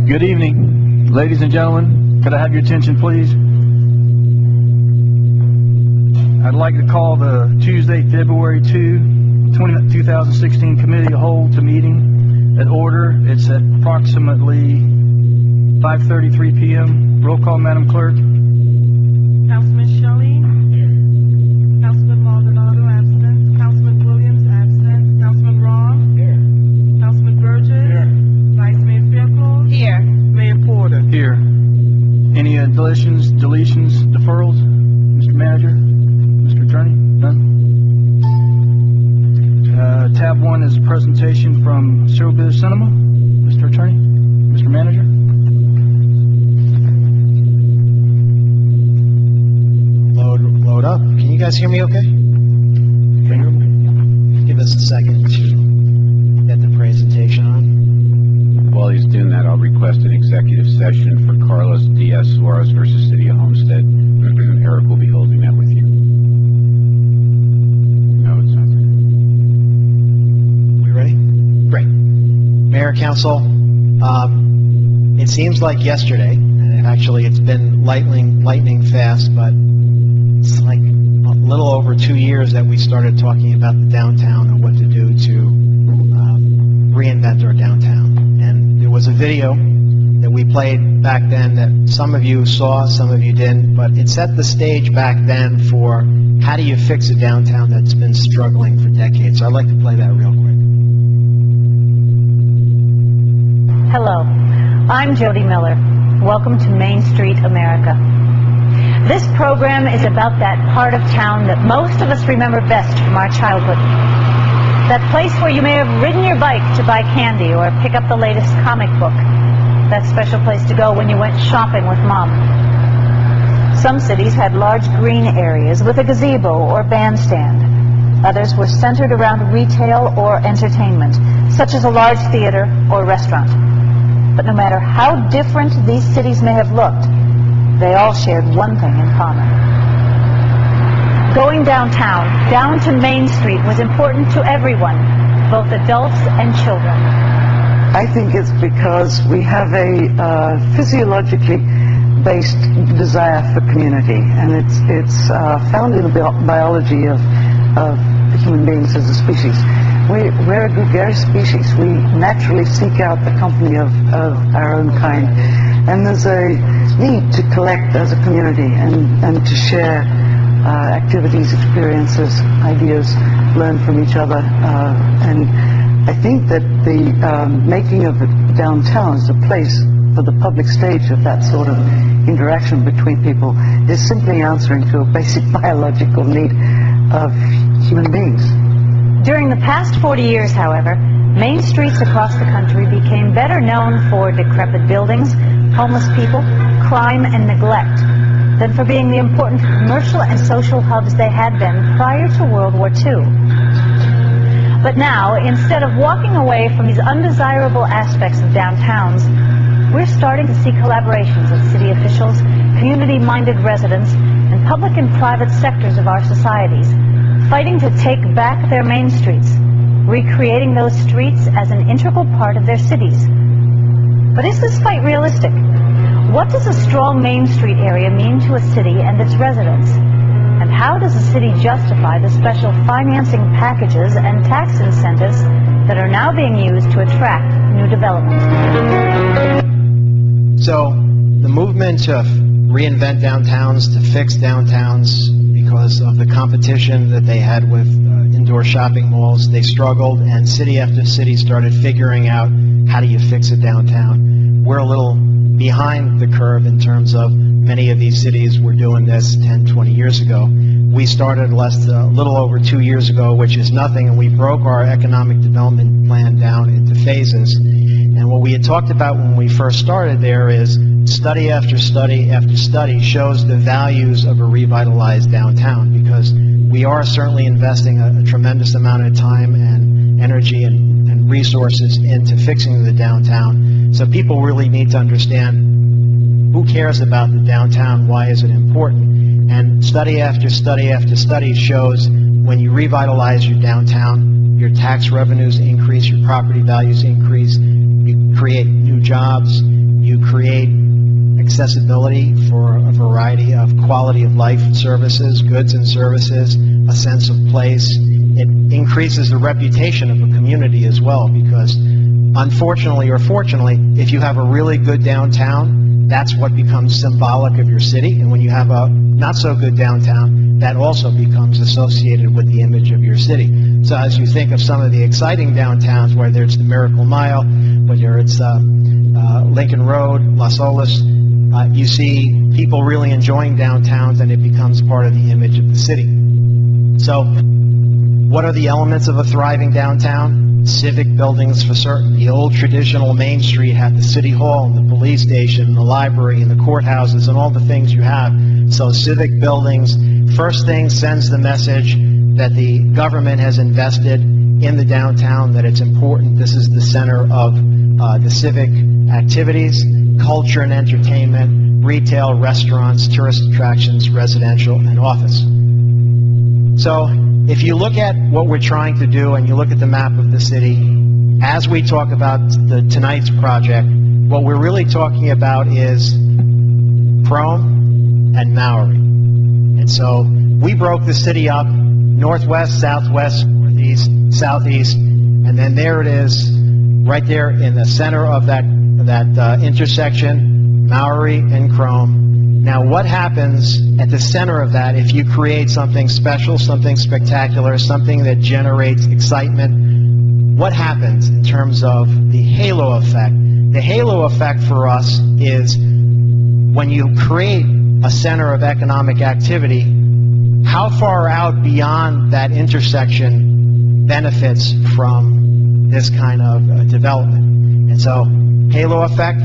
Good evening, ladies and gentlemen. Could I have your attention, please? I'd like to call the Tuesday, February 2016 Committee of Whole to meeting at order. It's at approximately 5:33 p.m. Roll call, Madam Clerk. Councilman Shelley? Here. Councilman Maldonado, absent. Councilman Williams, absent. Councilman Ross? Here. Councilman Burgess? Here. Vice Mayor Fairclough? Here. Mayor Porter? Here. Any additions, deletions, deferrals? Mr. Manager? Mr. Attorney? None? Tab 1 is a presentation from Showbiz Cinema. Mr. Attorney? Mr. Manager? Load up. Can you guys hear me okay? Give us a second to get the presentation on. While he's doing that, I'll request an executive session for Carlos Diaz Suarez versus City of Homestead. Eric will be holding that with you. No, it's not there. We ready? Great. Mayor, Council, it seems like yesterday, and actually it's been lightning fast, but it's like a little over 2 years that we started talking about the downtown and what to do to reinvent our downtown. And there was a video that we played back then that some of you saw, some of you didn't, but it set the stage back then for how do you fix a downtown that's been struggling for decades. So I'd like to play that real quick. Hello, I'm Jody Miller. Welcome to Main Street, America. This program is about that part of town that most of us remember best from our childhood. That place where you may have ridden your bike to buy candy or pick up the latest comic book. That special place to go when you went shopping with Mom. Some cities had large green areas with a gazebo or bandstand. Others were centered around retail or entertainment, such as a large theater or restaurant. But no matter how different these cities may have looked, they all shared one thing in common. Going downtown, down to Main Street, was important to everyone, both adults and children. I think it's because we have a physiologically based desire for community, and it's found in the biology of human beings as a species. We're a gregarious species. We naturally seek out the company of our own kind, and there's a need to collect as a community and to share activities, experiences, ideas, learn from each other. And I think that the making of the downtown as a place for the public stage of that sort of interaction between people is simply answering to a basic biological need of human beings. During the past 40 years, however, main streets across the country became better known for decrepit buildings, homeless people, crime, and neglect than for being the important commercial and social hubs they had been prior to World War II. But now, instead of walking away from these undesirable aspects of downtowns, we're starting to see collaborations of city officials, community-minded residents, and public and private sectors of our societies, fighting to take back their main streets, recreating those streets as an integral part of their cities. But is this fight realistic? What does a strong Main Street area mean to a city and its residents? And how does a city justify the special financing packages and tax incentives that are now being used to attract new development? So the movement to reinvent downtowns, to fix downtowns, because of the competition that they had with indoor shopping malls, they struggled, and city after city started figuring out how do you fix a downtown. We're a little behind the curve in terms of many of these cities were doing this 10, 20 years ago. We started a little over 2 years ago, which is nothing, and we broke our economic development plan down into phases. And what we had talked about when we first started there is study after study after study shows the values of a revitalized downtown, because we are certainly investing a tremendous amount of time and energy and resources into fixing the downtown. So people really need to understand who cares about the downtown, why is it important. And study after study after study shows when you revitalize your downtown, your tax revenues increase, your property values increase, you create new jobs, create accessibility for a variety of quality of life services, goods and services, a sense of place. It increases the reputation of a community as well, because unfortunately or fortunately, if you have a really good downtown, that's what becomes symbolic of your city. And when you have a not so good downtown, that also becomes associated with the image of your city. So as you think of some of the exciting downtowns, whether it's the Miracle Mile, whether it's Lincoln Road, Las Olas, you see people really enjoying downtowns, and it becomes part of the image of the city. So what are the elements of a thriving downtown? Civic buildings for certain. The old traditional Main Street had the city hall and the police station and the library and the courthouses and all the things you have. So civic buildings, first thing, sends the message that the government has invested in the downtown, that it's important. This is the center of the civic activities, culture and entertainment, retail, restaurants, tourist attractions, residential, and office. So if you look at what we're trying to do and you look at the map of the city, as we talk about tonight's project, what we're really talking about is Crome and Maori. And so we broke the city up, northwest, southwest, northeast, southeast, and then there it is, right there in the center of that intersection, Maori and Crome. Now, what happens at the center of that if you create something special, something spectacular, something that generates excitement? What happens in terms of the halo effect? The halo effect for us is when you create a center of economic activity, how far out beyond that intersection benefits from this kind of development? And so, halo effect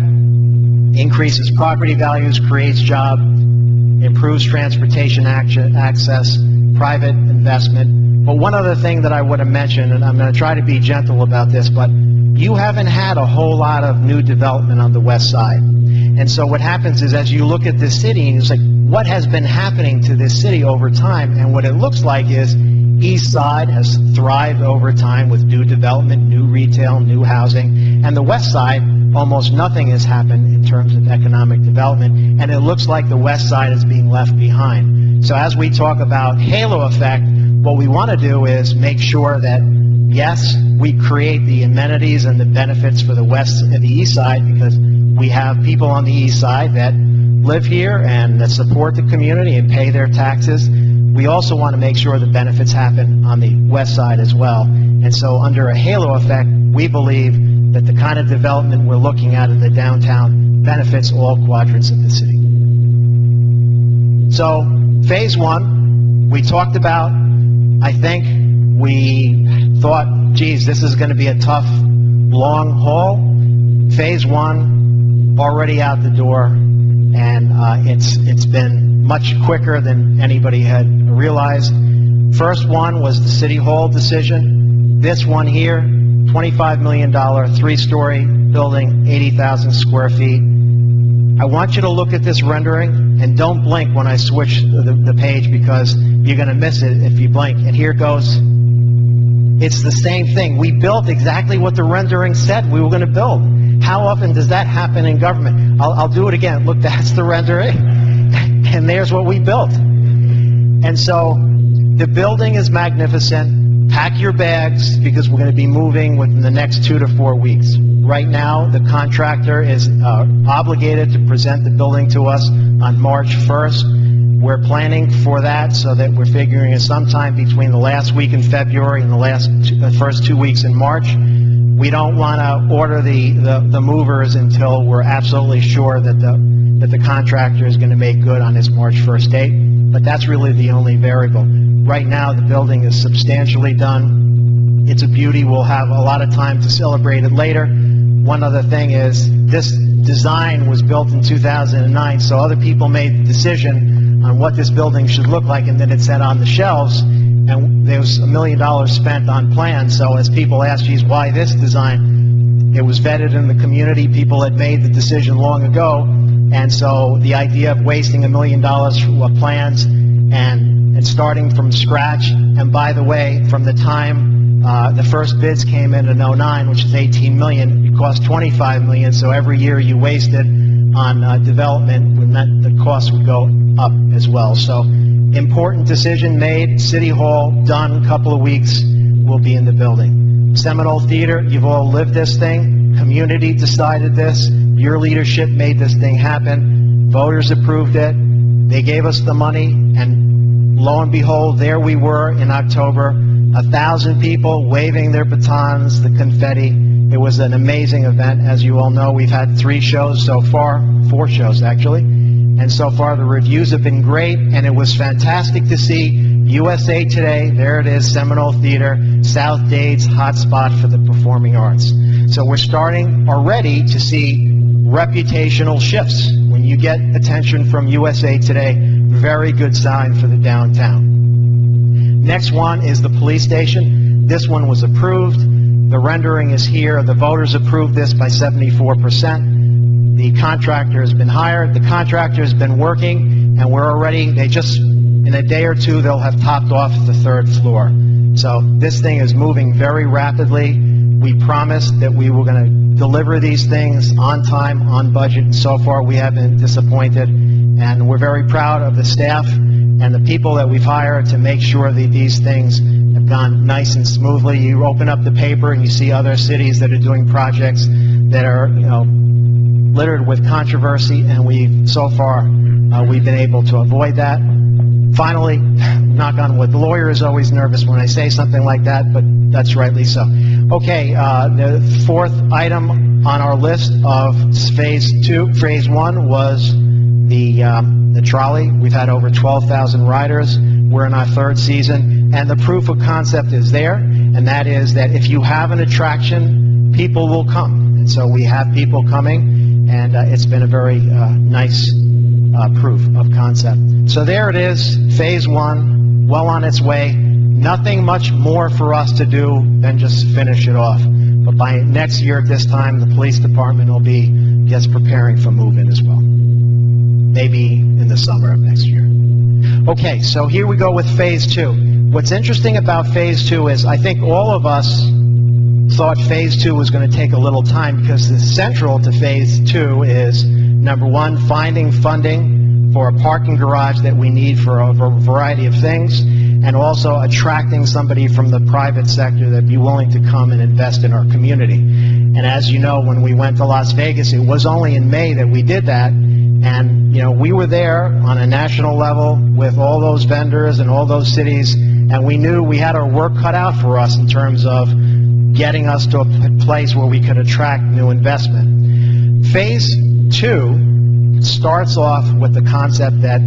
increases property values, creates jobs, improves transportation access, private investment. But one other thing that I would have mentioned, and I'm going to try to be gentle about this, but you haven't had a whole lot of new development on the west side. And so what happens is, as you look at this city, and it's like, what has been happening to this city over time? And what it looks like is East Side has thrived over time with new development, new retail, new housing, and the West Side, almost nothing has happened in terms of economic development, and it looks like the West Side is being left behind. So as we talk about halo effect, what we want to do is make sure that, yes, we create the amenities and the benefits for the West and the East Side, because we have people on the East Side that live here and that support the community and pay their taxes. We also want to make sure the benefits happen on the West Side as well. And so under a halo effect, we believe that the kind of development we're looking at in the downtown benefits all quadrants of the city. So phase one, we talked about, I think we thought, geez, this is going to be a tough, long haul. Phase one, already out the door, and it's been much quicker than anybody had realized. First one was the City Hall decision. This one here, $25 million, three-story building, 80,000 square feet. I want you to look at this rendering, and don't blink when I switch the page, because you're going to miss it if you blink. And here it goes. It's the same thing. We built exactly what the rendering said we were going to build. How often does that happen in government? I'll do it again. Look, that's the rendering, and there's what we built. And so the building is magnificent. Pack your bags, because we're going to be moving within the next 2 to 4 weeks. Right now, the contractor is obligated to present the building to us on March 1st. We're planning for that, so that we're figuring it sometime between the last week in February and the first 2 weeks in March. We don't want to order the movers until we're absolutely sure that the contractor is going to make good on his March 1st date. But that's really the only variable. Right now, the building is substantially done. It's a beauty. We'll have a lot of time to celebrate it later. One other thing is, this design was built in 2009, so other people made the decision on what this building should look like, and then it sat on the shelves, and there was $1 million spent on plans. So as people ask, geez, why this design? It was vetted in the community. People had made the decision long ago, and so the idea of wasting $1 million for plans and starting from scratch, and by the way, from the time The first bids came in 09, which is 18 million. It cost 25 million, so every year you wasted on development would meant the cost would go up as well. So important decision made. City Hall done, couple of weeks, we'll be in the building. Seminole Theater, you've all lived this thing. Community decided this. Your leadership made this thing happen. Voters approved it. They gave us the money, and lo and behold, there we were in October. 1,000 people waving their batons, the confetti. It was an amazing event. As you all know, we've had 3 shows so far, 4 shows actually, and so far the reviews have been great, and it was fantastic to see USA Today. There it is, Seminole Theater, South Dade's hotspot for the performing arts. So we're starting already to see reputational shifts. When you get attention from USA Today, very good sign for the downtown. Next one is the police station. This one was approved. The rendering is here. The voters approved this by 74%. The contractor has been hired. The contractor has been working, and we're already, in a day or two, they'll have topped off the 3rd floor. So this thing is moving very rapidly. We promised that we were going to deliver these things on time, on budget, and so far we have been disappointed. And we're very proud of the staff and the people that we've hired to make sure that these things have gone nice and smoothly. You open up the paper and you see other cities that are doing projects that are, littered with controversy, and so far we've been able to avoid that. Finally, knock on wood, the lawyer is always nervous when I say something like that, but that's rightly so. Okay, the 4th item on our list of phase 1 was the trolley. We've had over 12,000 riders. We're in our 3rd season, and the proof of concept is there, and that is that if you have an attraction, people will come. And so we have people coming, and it's been a very nice proof of concept. So there it is, phase 1, well on its way. Nothing much more for us to do than just finish it off. But by next year at this time, the police department will be just preparing for move-in as well. Maybe in the summer of next year. Okay, so here we go with phase 2. What's interesting about phase 2 is I think all of us thought phase 2 was going to take a little time, because the central to phase 2 is, number 1, finding funding for a parking garage that we need for a variety of things, and also attracting somebody from the private sector that'd be willing to come and invest in our community. And as you know, when we went to Las Vegas, it was only in May that we did that, and we were there on a national level with all those vendors and all those cities, and we knew we had our work cut out for us in terms of getting us to a place where we could attract new investment. Phase 2 starts off with the concept that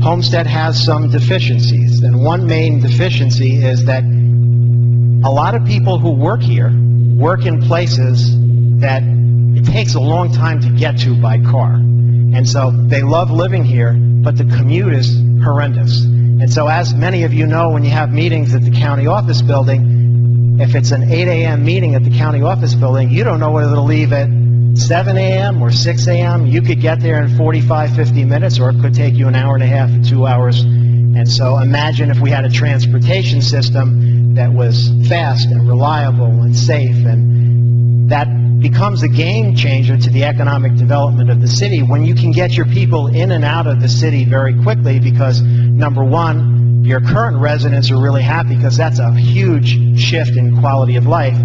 Homestead has some deficiencies, and one main deficiency is that a lot of people who work here work in places that it takes a long time to get to by car. And so they love living here, but the commute is horrendous. And so, as many of you know, when you have meetings at the county office building, if it's an 8 a.m. meeting at the county office building, you don't know whether to leave at 7 a.m. or 6 a.m. You could get there in 45, 50 minutes, or it could take you an hour and a half or 2 hours. And so imagine if we had a transportation system that was fast and reliable and safe, and that becomes a game changer to the economic development of the city when you can get your people in and out of the city very quickly, because, number 1, your current residents are really happy because that's a huge shift in quality of life,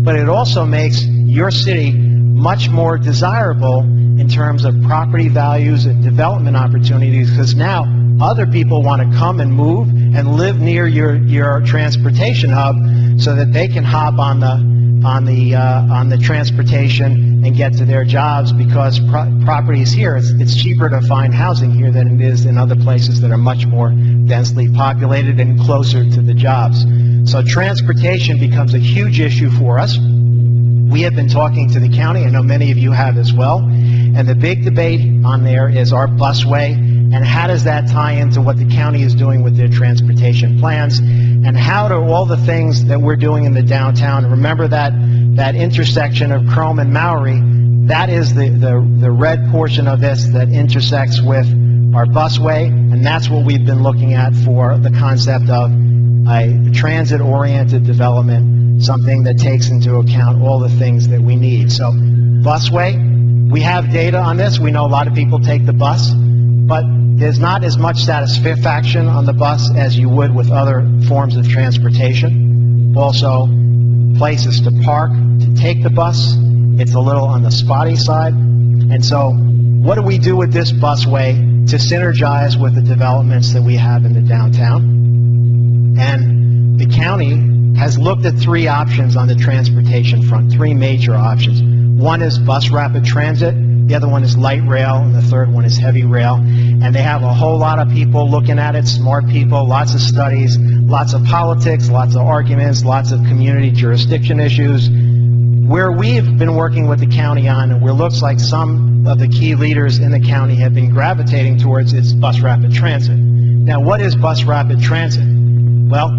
but it also makes your city much more desirable in terms of property values and development opportunities, because now other people want to come and move and live near your transportation hub so that they can hop on the transportation and get to their jobs, because properties here, it's cheaper to find housing here than it is in other places that are much more densely populated and closer to the jobs. So transportation becomes a huge issue for us. We have been talking to the county, I know many of you have as well, and the big debate on there is our busway, and how does that tie into what the county is doing with their transportation plans, and how do all the things that we're doing in the downtown, remember that intersection of Chrome and Maury, that is the red portion of this that intersects with our busway, and that's what we've been looking at for the concept of a transit-oriented development, something that takes into account all the things that we need. So, busway, we have data on this. We know a lot of people take the bus, but there's not as much satisfaction on the bus as you would with other forms of transportation. Also, places to park, to take the bus, it's a little on the spotty side. And so, what do we do with this busway to synergize with the developments that we have in the downtown? And the county has looked at three options on the transportation front, three major options. One is bus rapid transit, the other one is light rail, and the third one is heavy rail. And they have a whole lot of people looking at it, smart people, lots of studies, lots of politics, lots of arguments, lots of community jurisdiction issues. Where we've been working with the county on, and where it looks like some of the key leaders in the county have been gravitating towards, is bus rapid transit. Now, what is bus rapid transit? Well,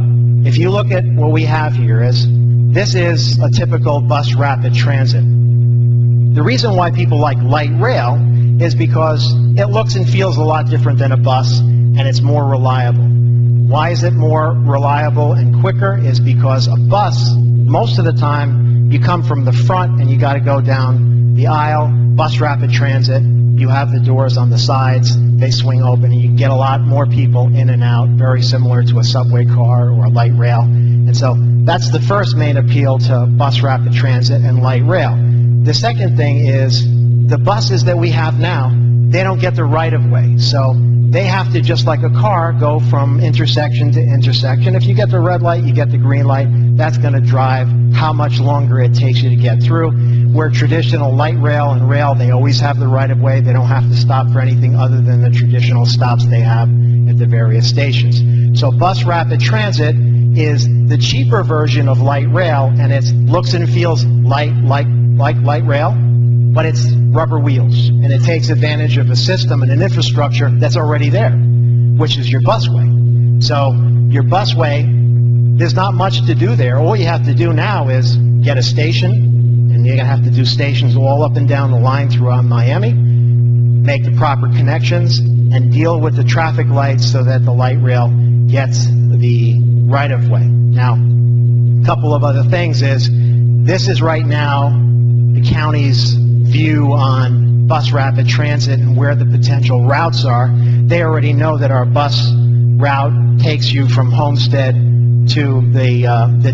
if you look at what we have here, this is a typical bus rapid transit. The reason why people like light rail is because it looks and feels a lot different than a bus, and it's more reliable. Why is it more reliable and quicker? Is because a bus, most of the time, you come from the front and you got to go down the aisle. Bus rapid transit, you have the doors on the sides, they swing open, and you can get a lot more people in and out, very similar to a subway car or a light rail. And so that's the first main appeal to bus rapid transit and light rail. The second thing is the buses that we have now, they don't get the right-of-way. So they have to, just like a car, go from intersection to intersection. If you get the red light, you get the green light. That's going to drive how much longer it takes you to get through. Where traditional light rail and rail, they always have the right-of-way. They don't have to stop for anything other than the traditional stops they have at the various stations. So bus rapid transit is the cheaper version of light rail, and it looks and feels like light rail, but it's rubber wheels, and it takes advantage of a system and an infrastructure that's already there, which is your busway. So your busway, there's not much to do there. All you have to do now is get a station, and you're going to have to do stations all up and down the line throughout Miami, make the proper connections, and deal with the traffic lights so that the light rail gets the right-of-way. Now, a couple of other things is, this is right now the county's view on bus rapid transit and where the potential routes are. They already know that our bus route takes you from Homestead to the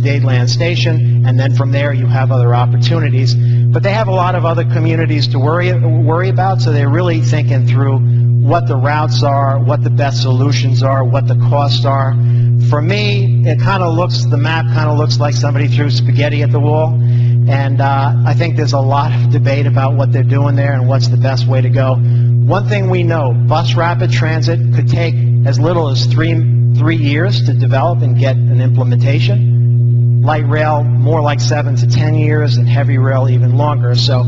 Dadeland station, and then from there you have other opportunities. But they have a lot of other communities to worry about, so they're really thinking through what the routes are, what the best solutions are, what the costs are. For me, the map kind of looks like somebody threw spaghetti at the wall. And I think there's a lot of debate about what they're doing there and what's the best way to go. One thing we know, bus rapid transit could take as little as three years to develop and get an implementation. Light rail, more like 7 to 10 years, and heavy rail even longer. So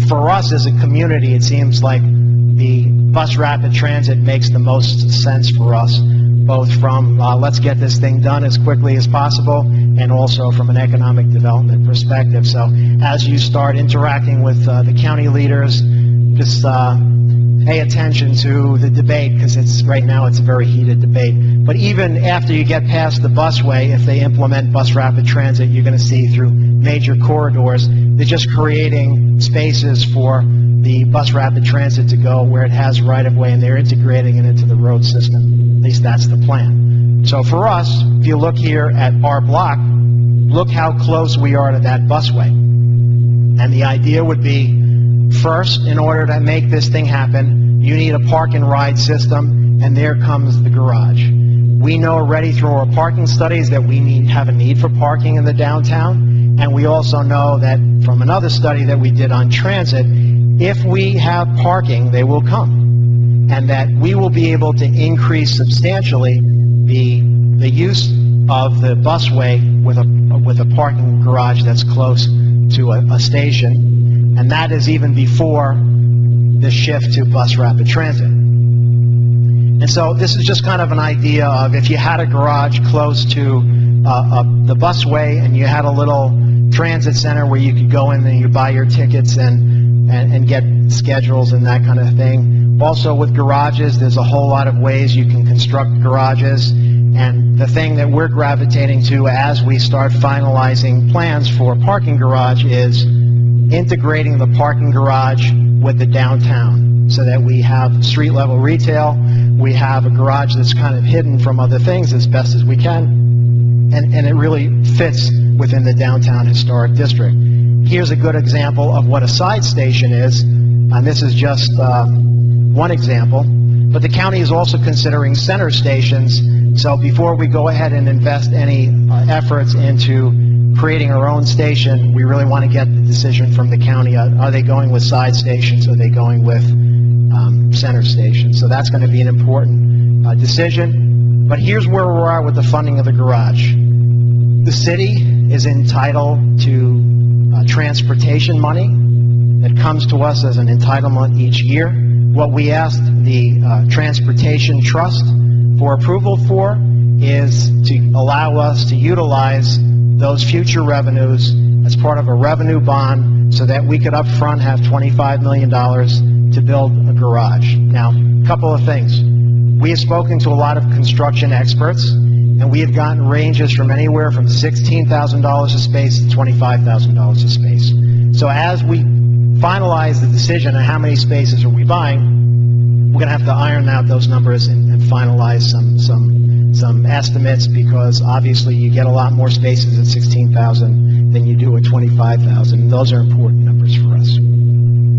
for us as a community, it seems like the bus rapid transit makes the most sense for us, both from let's get this thing done as quickly as possible, and also from an economic development perspective. So as you start interacting with the county leaders, just pay attention to the debate, because right now it's a very heated debate. But even after you get past the busway, if they implement bus rapid transit, you're going to see through major corridors, they're just creating spaces for the bus rapid transit to go where it has right-of-way, and they're integrating it into the road system. At least that's the plan. So for us, if you look here at our block, look how close we are to that busway. And the idea would be, first, in order to make this thing happen, you need a park and ride system, and there comes the garage. We know already through our parking studies that we have a need for parking in the downtown, and we also know that from another study that we did on transit, if we have parking, they will come, and that we will be able to increase substantially the use of the busway with a parking garage that's close to a station, and that is even before the shift to bus rapid transit. And so this is just kind of an idea of, if you had a garage close to the busway, and you had a little transit center where you could go in and you buy your tickets and get schedules and that kind of thing. Also with garages, there's a whole lot of ways you can construct garages, and the thing that we're gravitating to as we start finalizing plans for parking garage is integrating the parking garage with the downtown so that we have street level retail, we have a garage that's kind of hidden from other things as best as we can, and it really fits within the downtown historic district. Here's a good example of what a side station is, and this is just one example, but the county is also considering center stations. So before we go ahead and invest any efforts into creating our own station, we really want to get the decision from the county. Are they going with side stations? Are they going with center stations? So that's going to be an important decision. But here's where we're at with the funding of the garage. The city is entitled to transportation money that comes to us as an entitlement each year. What we asked the Transportation Trust for approval for is to allow us to utilize those future revenues as part of a revenue bond so that we could up front have $25 million to build a garage. Now, a couple of things. We have spoken to a lot of construction experts, and we have gotten ranges from anywhere from $16,000 a space to $25,000 a space. So as we finalize the decision on how many spaces are we buying, we're going to have to iron out those numbers and finalize some estimates, because obviously you get a lot more spaces at $16,000 than you do at $25,000, and those are important numbers for us.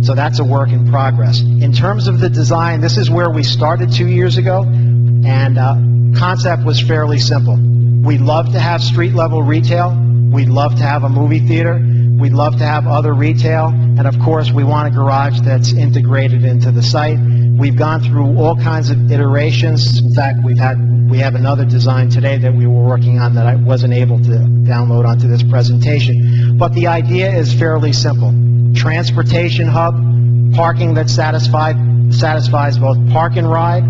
So that's a work in progress. In terms of the design, this is where we started 2 years ago, and concept was fairly simple. We'd love to have street level retail, we'd love to have a movie theater, we'd love to have other retail, and of course we want a garage that's integrated into the site. We've gone through all kinds of iterations. In fact, we have another design today that we were working on that I wasn't able to download onto this presentation. But the idea is fairly simple. Transportation hub, parking that satisfies both park and ride,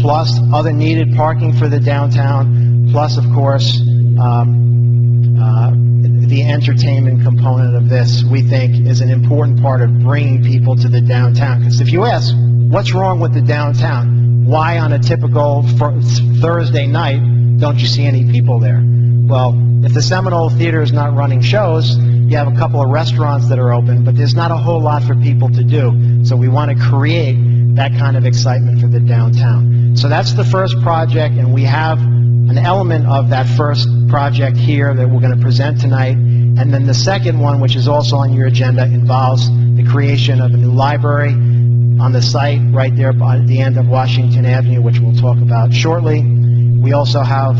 plus other needed parking for the downtown, plus of course the entertainment component of this, we think, is an important part of bringing people to the downtown. Because if you ask, what's wrong with the downtown? Why on a typical Thursday night don't you see any people there? Well, if the Seminole Theater is not running shows, you have a couple of restaurants that are open, but there's not a whole lot for people to do. So we want to create that kind of excitement for the downtown. So that's the first project, and we have an element of that first project here that we're going to present tonight. And then the second one, which is also on your agenda, involves the creation of a new library on the site right there at the end of Washington Avenue, which we'll talk about shortly. We also have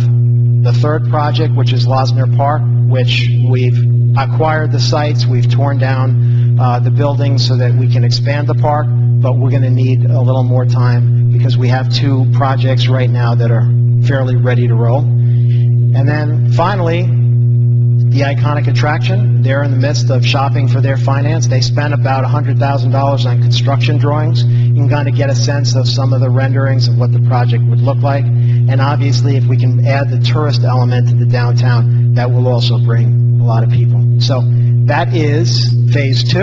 the third project, which is Losner Park, which we've acquired the sites, we've torn down the buildings so that we can expand the park, but we're going to need a little more time because we have two projects right now that are fairly ready to roll. And then finally, the iconic attraction. They're in the midst of shopping for their finance. They spent about $100,000 on construction drawings. You can kind of get a sense of some of the renderings of what the project would look like. And obviously, if we can add the tourist element to the downtown, that will also bring a lot of people. So that is phase 2,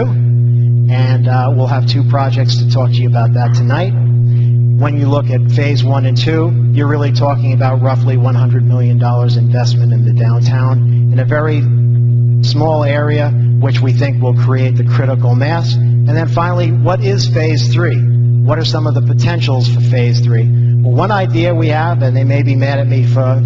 and we'll have 2 projects to talk to you about that tonight. When you look at phase 1 and 2, you're really talking about roughly $100 million investment in the downtown in a very small area, which we think will create the critical mass. And then finally, what is phase 3? What are some of the potentials for phase 3? Well, one idea we have, and they may be mad at me for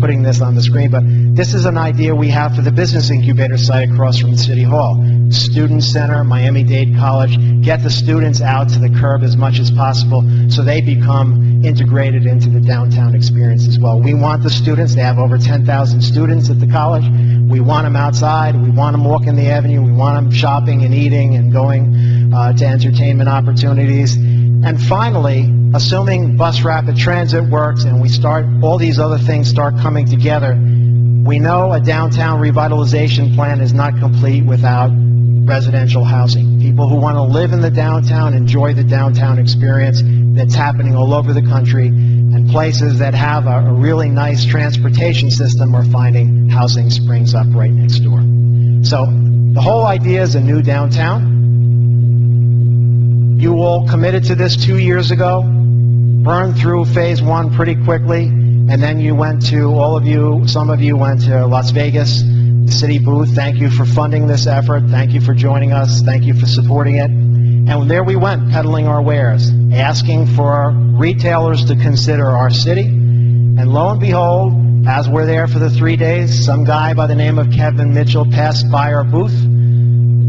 putting this on the screen, but this is an idea we have for the business incubator site across from City Hall. Student Center, Miami-Dade College, get the students out to the curb as much as possible so they become integrated into the downtown experience as well. We want the students, they have over 10,000 students at the college. We want them outside, we want them walking the avenue, we want them shopping and eating and going to entertainment opportunities. And finally, assuming bus rapid transit works and we start, all these other things start coming together, we know a downtown revitalization plan is not complete without residential housing. People who want to live in the downtown, enjoy the downtown experience that's happening all over the country, and places that have a really nice transportation system are finding housing springs up right next door. So the whole idea is a new downtown. You all committed to this 2 years ago, burned through phase 1 pretty quickly, And then you went to, some of you went to Las Vegas, the city booth. Thank you for funding this effort. Thank you for joining us. Thank you for supporting it. And there we went, peddling our wares, asking for retailers to consider our city. And lo and behold, as we're there for the 3 days, some guy by the name of Kevin Mitchell passed by our booth.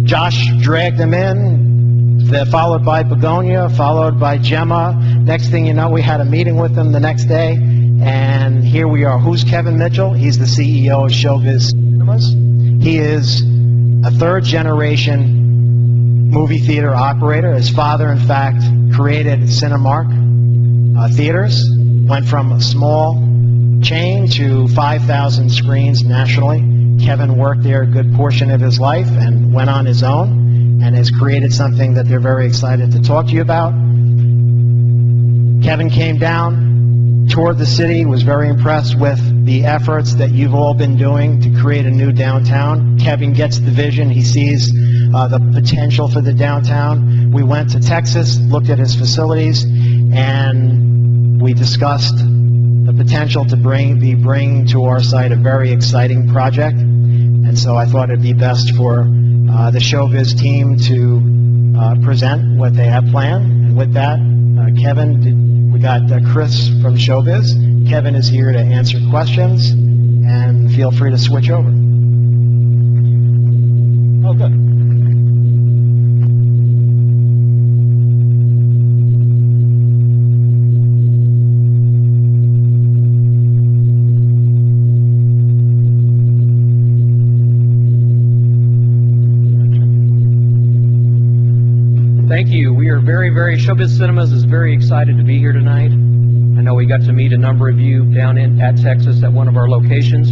Josh dragged him in, followed by Begonia, followed by Gemma. Next thing you know, we had a meeting with him the next day, and here we are. Who's Kevin Mitchell? He's the CEO of Showbiz Cinemas. He is a third-generation movie theater operator. His father, in fact, created Cinemark theaters, went from a small chain to 5,000 screens nationally. Kevin worked there a good portion of his life and went on his own and has created something that they're very excited to talk to you about. Kevin came down, toured the city, was very impressed with the efforts that you've all been doing to create a new downtown. Kevin gets the vision. He sees the potential for the downtown. We went to Texas, looked at his facilities, and we discussed the potential to be bringing to our site a very exciting project. And so I thought it'd be best for the Showbiz team to present what they have planned. And with that, Kevin, we got Chris from Showbiz. Kevin is here to answer questions, and feel free to switch over. Oh, good. Thank you. We are Showbiz Cinemas is very excited to be here tonight. I know we got to meet a number of you down at Texas at one of our locations.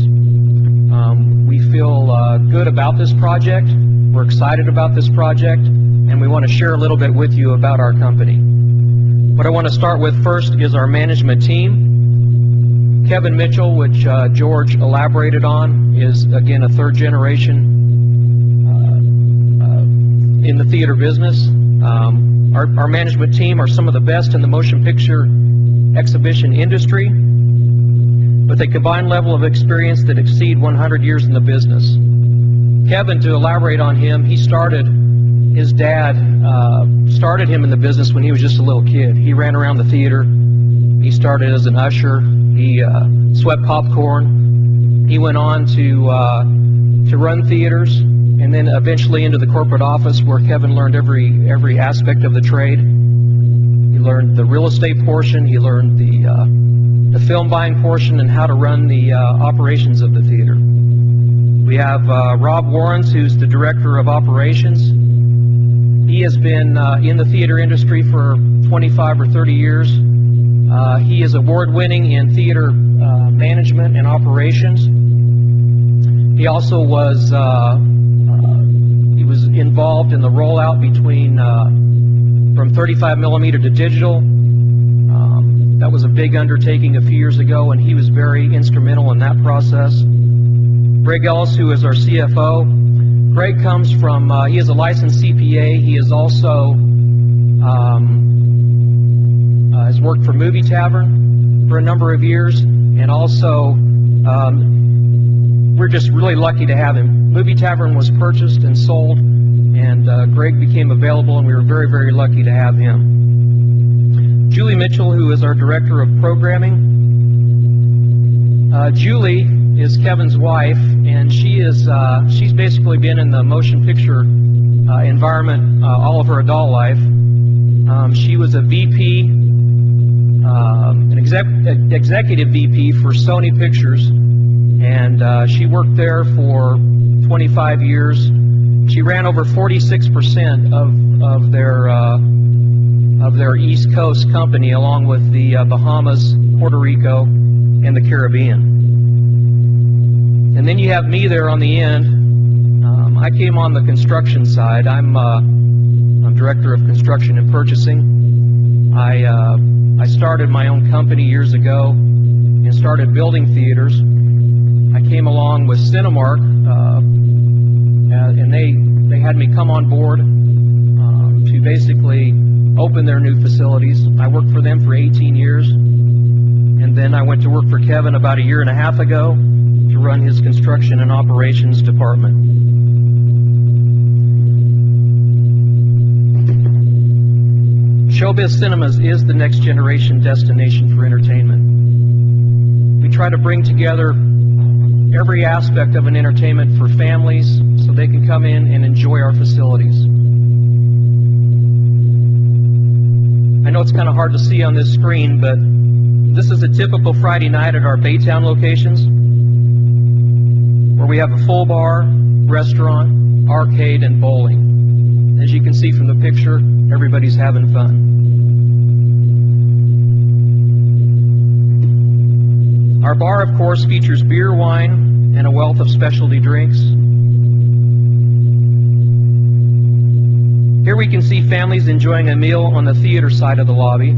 We feel good about this project. We're excited about this project, and we want to share a little bit with you about our company. What I want to start with first is our management team. Kevin Mitchell, which George elaborated on, is again a third generation in the theater business. Our management team are some of the best in the motion picture exhibition industry, with a combined level of experience that exceed 100 years in the business. Kevin, to elaborate on him, his dad started him in the business when he was just a little kid. He ran around the theater. He started as an usher. He swept popcorn. He went on to run theaters, and then eventually into the corporate office, where Kevin learned every aspect of the trade. He learned the real estate portion. He learned the film buying portion and how to run the operations of the theater. We have Rob Warrens, who's the director of operations. He has been in the theater industry for 25 or 30 years. He is award-winning in theater management and operations. He also was involved in the rollout from 35 millimeter to digital. That was a big undertaking a few years ago, and he was very instrumental in that process. Greg Ellis, who is our CFO. Greg comes from, he is a licensed CPA. He is also, has worked for Movie Tavern for a number of years, and also, we're just really lucky to have him. Movie Tavern was purchased and sold, and Greg became available, and we were very, very lucky to have him. Julie Mitchell, who is our director of programming. Julie is Kevin's wife, and she's basically been in the motion picture environment all of her adult life. She was a VP, an executive VP for Sony Pictures, and she worked there for 25 years. She ran over 46% of their East Coast company, along with the Bahamas, Puerto Rico, and the Caribbean. And then you have me there on the end. I came on the construction side. I'm director of construction and purchasing. I started my own company years ago and started building theaters. I came along with Cinemark, and they had me come on board to basically open their new facilities. I worked for them for 18 years, and And then I went to work for Kevin about a year and a half ago to run his construction and operations department. Showbiz Cinemas is the next generation destination for entertainment. We try to bring together every aspect of an entertainment for families so they can come in and enjoy our facilities. I know it's kind of hard to see on this screen, but this is a typical Friday night at our Baytown locations, where we have a full bar, restaurant, arcade, and bowling. As you can see from the picture, everybody's having fun. Our bar, of course, features beer, wine, and a wealth of specialty drinks. Here we can see families enjoying a meal on the theater side of the lobby.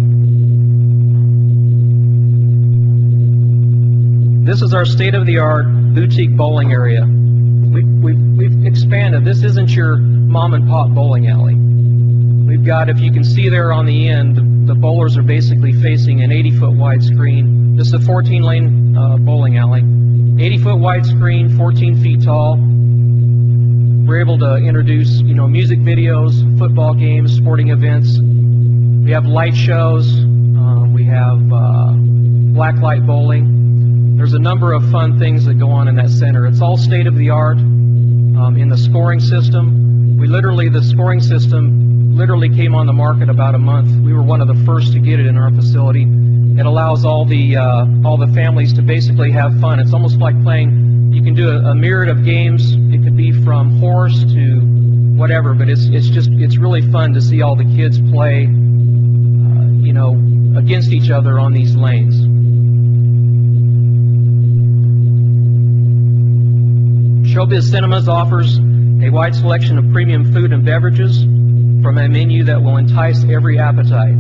This is our state-of-the-art boutique bowling area. We've expanded. This isn't your mom-and-pop bowling alley. We've got, if you can see there on the end, the bowlers are basically facing an 80-foot wide screen. This is a 14-lane bowling alley. 80-foot wide screen, 14 feet tall. We're able to introduce, music videos, football games, sporting events. We have light shows. We have blacklight bowling. There's a number of fun things that go on in that center. It's all state-of-the-art. In the scoring system, the scoring system literally came on the market about a month. We were one of the first to get it in our facility. It allows all the families to basically have fun. It's almost like playing. You can do a myriad of games. It could be from horse to whatever, but it's really fun to see all the kids play, against each other on these lanes. Showbiz Cinemas offers a wide selection of premium food and beverages from a menu that will entice every appetite.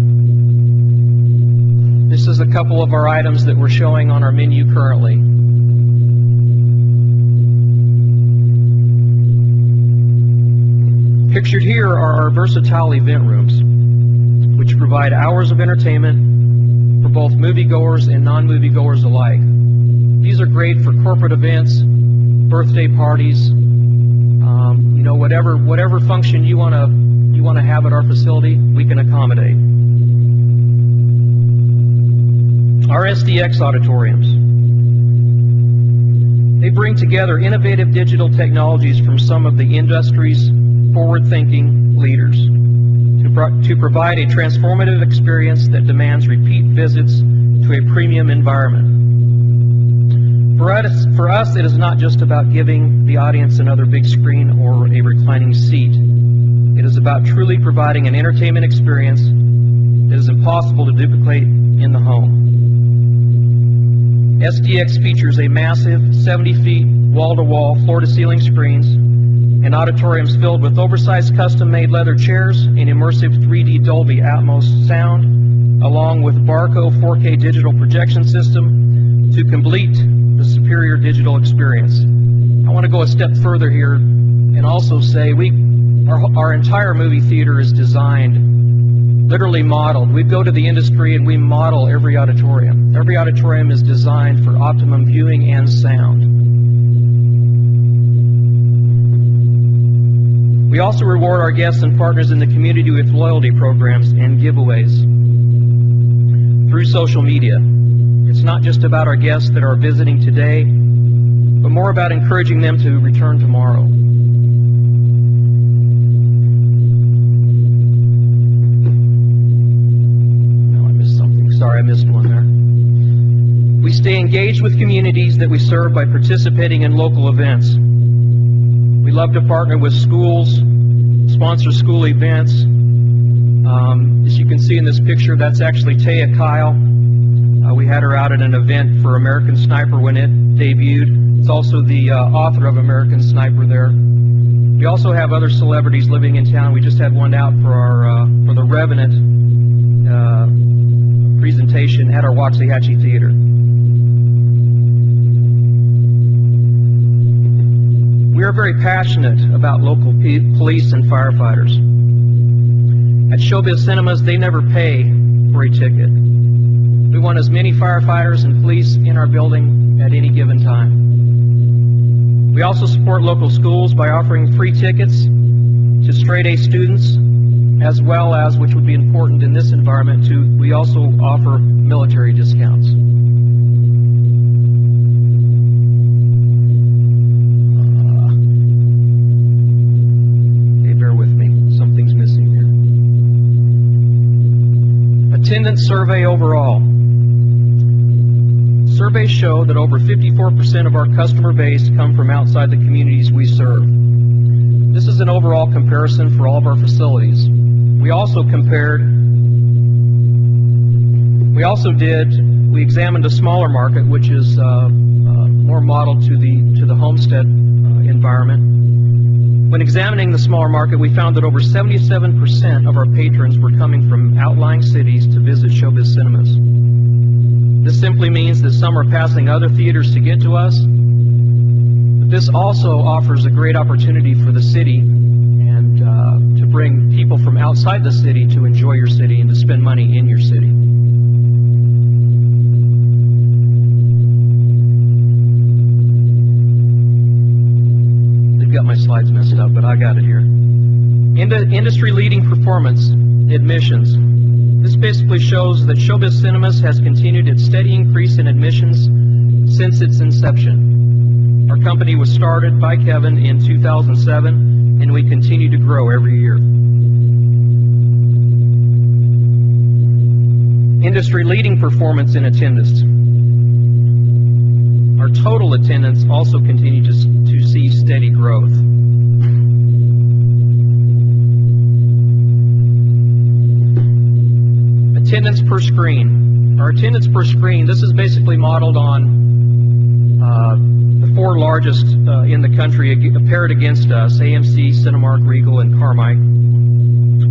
This is a couple of our items that we're showing on our menu currently. Pictured here are our versatile event rooms, which provide hours of entertainment for both moviegoers and non-moviegoers alike. These are great for corporate events, birthday parties, whatever function you want to have at our facility, we can accommodate. Our SDX auditoriums. They bring together innovative digital technologies from some of the industry's forward-thinking leaders to provide a transformative experience that demands repeat visits to a premium environment. For us, it is not just about giving the audience another big screen or a reclining seat. It is about truly providing an entertainment experience that is impossible to duplicate in the home. SDX features a massive 70 feet wall-to-wall, floor-to-ceiling screens and auditoriums filled with oversized custom-made leather chairs and immersive 3D Dolby Atmos sound, along with Barco 4K digital projection system to complete the superior digital experience. I want to go a step further here and also say our entire movie theater is designed, literally modeled. We go to the industry and we model every auditorium. Every auditorium is designed for optimum viewing and sound. We also reward our guests and partners in the community with loyalty programs and giveaways through social media. It's not just about our guests that are visiting today, but more about encouraging them to return tomorrow. No, I missed something. Sorry, I missed one there. We stay engaged with communities that we serve by participating in local events. We love to partner with schools, sponsor school events. As you can see in this picture, that's actually Taya Kyle. We had her out at an event for American Sniper when it debuted. It's also the author of American Sniper there. We also have other celebrities living in town. We just had one out for the Revenant presentation at our Waxahachie Theater. We are very passionate about local police and firefighters. At Showbiz Cinemas, they never pay for a ticket, We want as many firefighters and police in our building at any given time. We also support local schools by offering free tickets to straight-A students, as well as, which would be important in this environment, we also offer military discounts. Okay, bear with me. Something's missing here. Attendance survey overall. Surveys show that over 54% of our customer base come from outside the communities we serve. This is an overall comparison for all of our facilities. We examined a smaller market, which is more modeled to the Homestead environment. When examining the smaller market, we found that over 77% of our patrons were coming from outlying cities to visit Showbiz Cinemas. This simply means that some are passing other theaters to get to us, but this also offers a great opportunity for the city and to bring people from outside the city to enjoy your city and to spend money in your city. They've got my slides messed up, but I got it here. Industry-leading performance, admissions. This basically shows that Showbiz Cinemas has continued its steady increase in admissions since its inception. Our company was started by Kevin in 2007, and we continue to grow every year. Industry-leading performance in attendance. Our total attendance also continues to see steady growth. Attendance per screen. Our attendance per screen, this is basically modeled on the four largest in the country paired against us, AMC, Cinemark, Regal, and Carmike.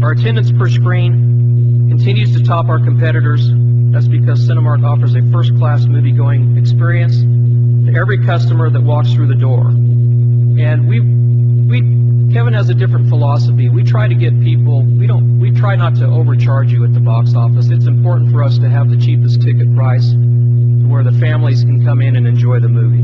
Our attendance per screen continues to top our competitors. That's because Cinemark offers a first-class movie-going experience to every customer that walks through the door. And Kevin has a different philosophy. We try to get people, we try not to overcharge you at the box office. It's important for us to have the cheapest ticket price to where the families can come in and enjoy the movie.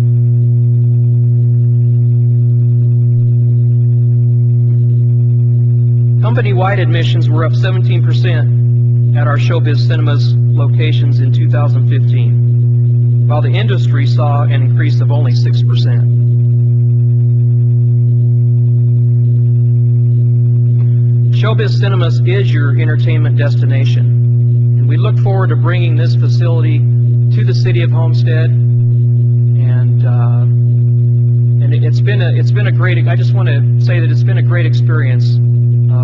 Company-wide admissions were up 17% at our Showbiz Cinemas locations in 2015, while the industry saw an increase of only 6%. Showbiz Cinemas is your entertainment destination, and we look forward to bringing this facility to the city of Homestead. And it's been a great. I just want to say that it's been a great experience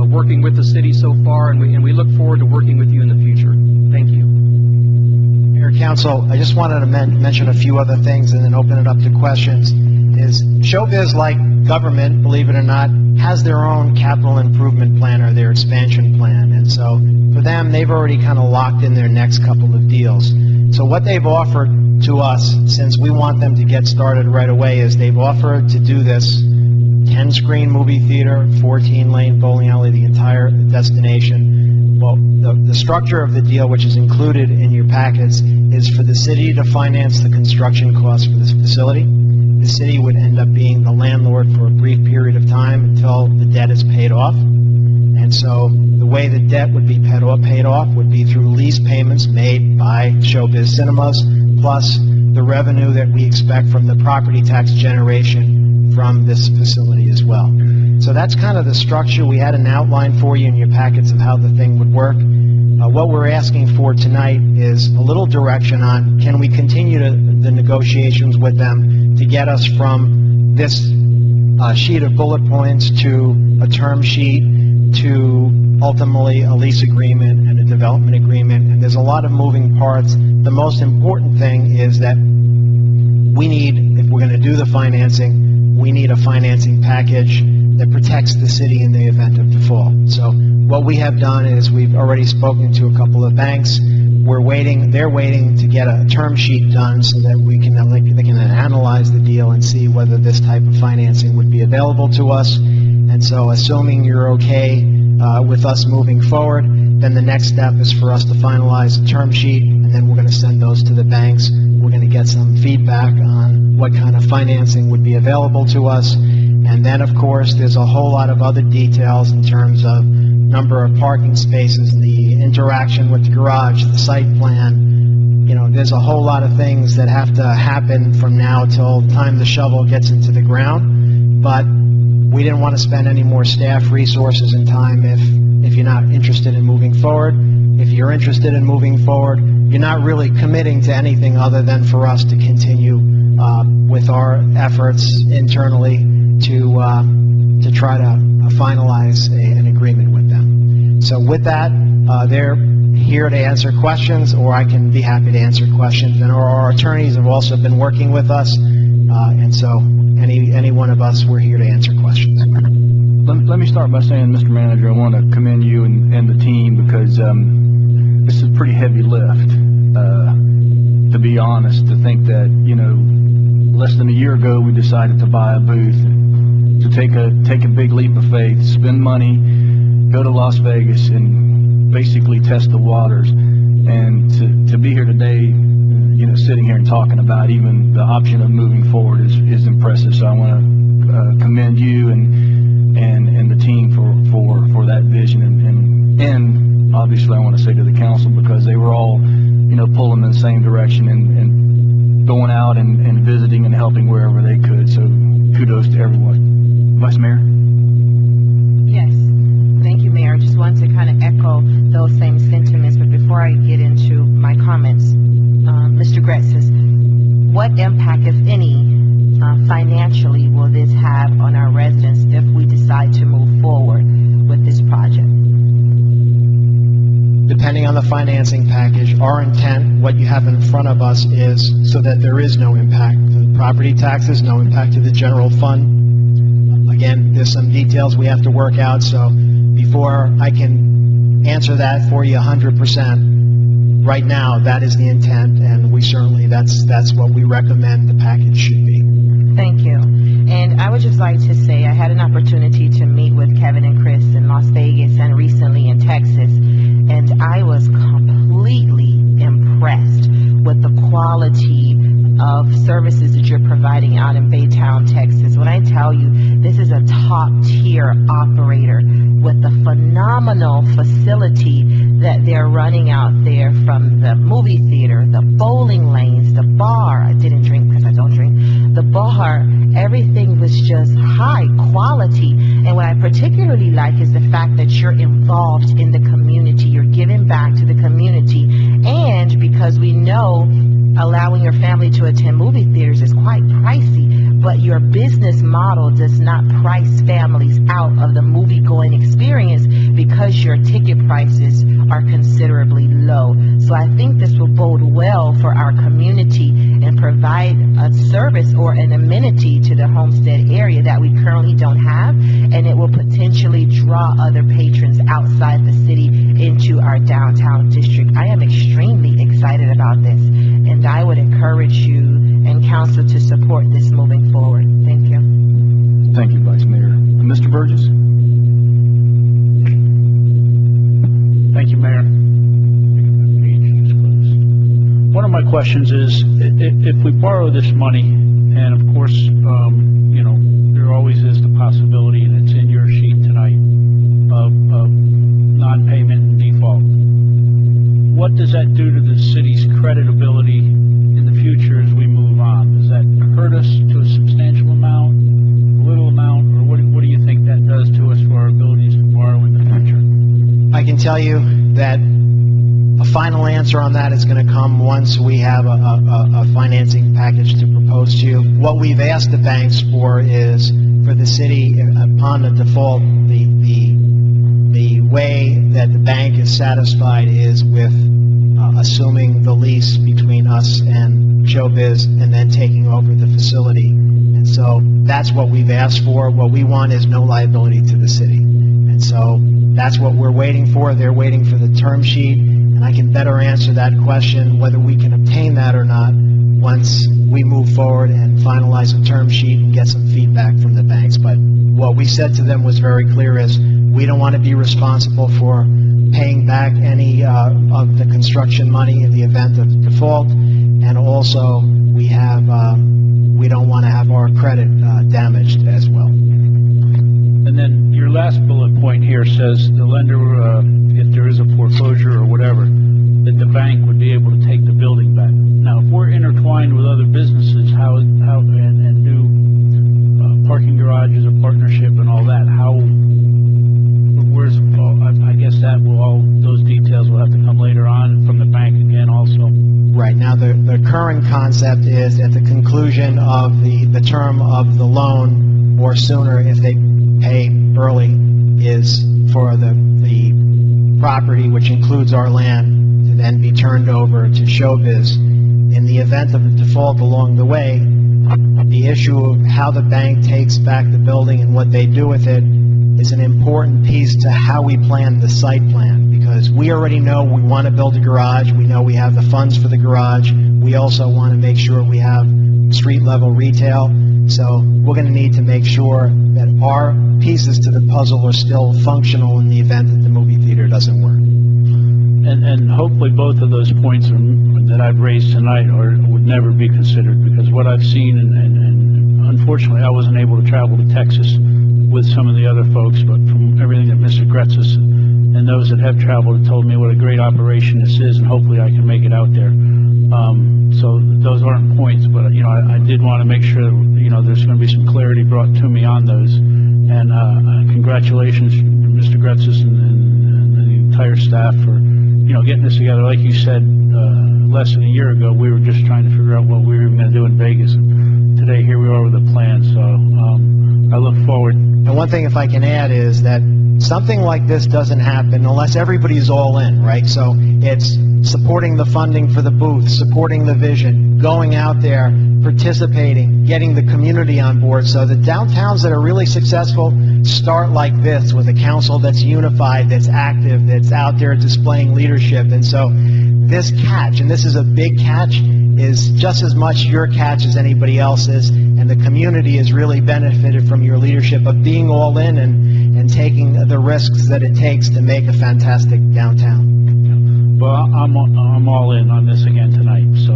working with the city so far, and we look forward to working with you in the future. Thank you. Mayor, Council, I just wanted to mention a few other things and then open it up to questions. Is Showbiz, like government, believe it or not, has their own capital improvement plan or their expansion plan. And so for them, they've already kind of locked in their next couple of deals. So what they've offered to us, since we want them to get started right away, is they've offered to do this 10-screen movie theater, 14-lane bowling alley, the entire destination. Well, the structure of the deal, which is included in your packets, is for the city to finance the construction costs for this facility. The city would end up being the landlord for a brief period of time until the debt is paid off. And so the way the debt would be paid off would be through lease payments made by Showbiz Cinemas, plus the revenue that we expect from the property tax generation from this facility as well. So that's kind of the structure. We had an outline for you in your packets of how the thing would work. What we're asking for tonight is a little direction on, can we continue the negotiations with them to get us from this sheet of bullet points to a term sheet to ultimately a lease agreement and a development agreement. And there's a lot of moving parts. The most important thing is that we need, if we're going to do the financing, we need a financing package that protects the city in the event of default. So what we have done is we've already spoken to a couple of banks. They're waiting to get a term sheet done so that they can analyze the deal and see whether this type of financing would be available to us. And so assuming you're okay with us moving forward, then the next step is for us to finalize a term sheet, and and then we're going to send those to the banks. We're going to get some feedback on what kind of financing would be available to us. And then, of course, there's a whole lot of other details in terms of number of parking spaces, the interaction with the garage, the site plan. You know, there's a whole lot of things that have to happen from now till the time the shovel gets into the ground. But we didn't want to spend any more staff resources and time if you're not interested in moving forward. If you're interested in moving forward, you're not really committing to anything other than for us to continue with our efforts internally to try to finalize an agreement with them. So with that, they're here to answer questions, or I can be happy to answer questions. And our attorneys have also been working with us, and so any one of us, we're here to answer questions. Let me start by saying, Mr. Manager, I want to commend you and the team, because this is a pretty heavy lift, to be honest, to think that, you know, less than a year ago we decided to buy a booth, to take a big leap of faith, spend money, go to Las Vegas and basically test the waters, and to be here today, you know, sitting here and talking about even the option of moving forward is impressive. So I want to commend you and the team for that vision, and obviously I want to say to the council, because they were all, you know, pulling in the same direction and going out and visiting and helping wherever they could. So kudos to everyone. Vice Mayor? Yes. Thank you, Mayor. I just wanted to kind of echo those same sentiments, but before I get into my comments, Mr. Gretzis, what impact, if any, financially will this have on our residents if we decide to move forward with this project? Depending on the financing package, our intent, what you have in front of us, is so that there is no impact to the property taxes, no impact to the general fund. Again, there's some details we have to work out, so before I can answer that for you 100%, right now, that is the intent, and we certainly, that's what we recommend the package should be. Thank you. And I would just like to say I had an opportunity to meet with Kevin and Chris in Las Vegas and recently in Texas, and I was completely impressed with the quality of services that you're providing out in Baytown, Texas. When I tell you, this is a top-tier operator with a phenomenal facility that they're running out there, from the movie theater, the bowling lanes, the bar. I didn't drink because I don't drink. The bar, everything was just high quality. And what I particularly like is the fact that you're involved in the community. You're giving back to the community. And because we know allowing your family to attend movie theaters is quite pricey, but your business model does not price families out of the movie-going experience because your ticket prices are considerably low. So I think this will bode well for our community and provide a service or an amenity to the Homestead area that we currently don't have, and it will potentially draw other patrons outside the city into our downtown district. I am extremely excited about this, and I would encourage you and council to support this moving forward. Thank you. Thank you, Vice Mayor. Mr. Burgess? Thank you, Mayor. One of my questions is, if we borrow this money, and of course, you know, there always is the possibility, and it's in your sheet tonight, of non-payment and default, what does that do to the city's creditability in the future as we move on? Does that hurt us to a substantial amount, a little amount, or what do you think that does to us for our abilities to borrow in the future? I can tell you that a final answer on that is going to come once we have a financing package to propose to you. What we've asked the banks for is for the city, upon the default, the way that the bank is satisfied is with assuming the lease between us and Showbiz and then taking over the facility. And so that's what we've asked for. What we want is no liability to the city. And so that's what we're waiting for. They're waiting for the term sheet, and I can better answer that question, whether we can obtain that or not, once we move forward and finalize a term sheet and get some feedback from the banks. But what we said to them was very clear, is We don't want to be responsible for paying back any of the construction money in the event of default, and also we don't want to have our credit damaged as well. And then your last bullet point here says the lender, if there is a foreclosure or whatever, that the bank would be able to take the building back. Now, if we're intertwined with other businesses, and new parking garages or partnership and all that, I guess that those details will have to come later on from the bank again also. Right now, the current concept is at the conclusion of the term of the loan, or sooner if they pay early, is for the property, which includes our land, to then be turned over to Showbiz. In the event of a default along the way, the issue of how the bank takes back the building and what they do with it is an important piece to how we plan the site plan, because we already know we want to build a garage. We know we have the funds for the garage. We also want to make sure we have street level retail. So we're going to need to make sure that our pieces to the puzzle are still functional in the event that the movie theater doesn't work. And hopefully both of those points that I've raised tonight would never be considered, because what I've seen, and unfortunately I wasn't able to travel to Texas with some of the other folks, but from everything that Mr. Gretzis and those that have traveled have told me what a great operation this is, and hopefully I can make it out there. So those aren't points, but I did want to make sure that, there's going to be some clarity brought to me on those. And congratulations, Mr. Gretzis and the entire staff for getting this together. Like you said, less than a year ago, we were just trying to figure out what we were even going to do in Vegas. And today, here we are with a plan. So I look forward. And one thing, if I can add, is that something like this doesn't happen unless everybody's all in, right? So it's supporting the funding for the booth, supporting the vision, going out there, participating, getting the community on board. So the downtowns that are really successful start like this, with a council that's unified, that's active, that's out there displaying leadership. And so this catch, and this is a big catch, is just as much your catch as anybody else's, and the community has really benefited from your leadership of being all in and taking the risks that it takes to make a fantastic downtown. Well, I'm all in on this again tonight. So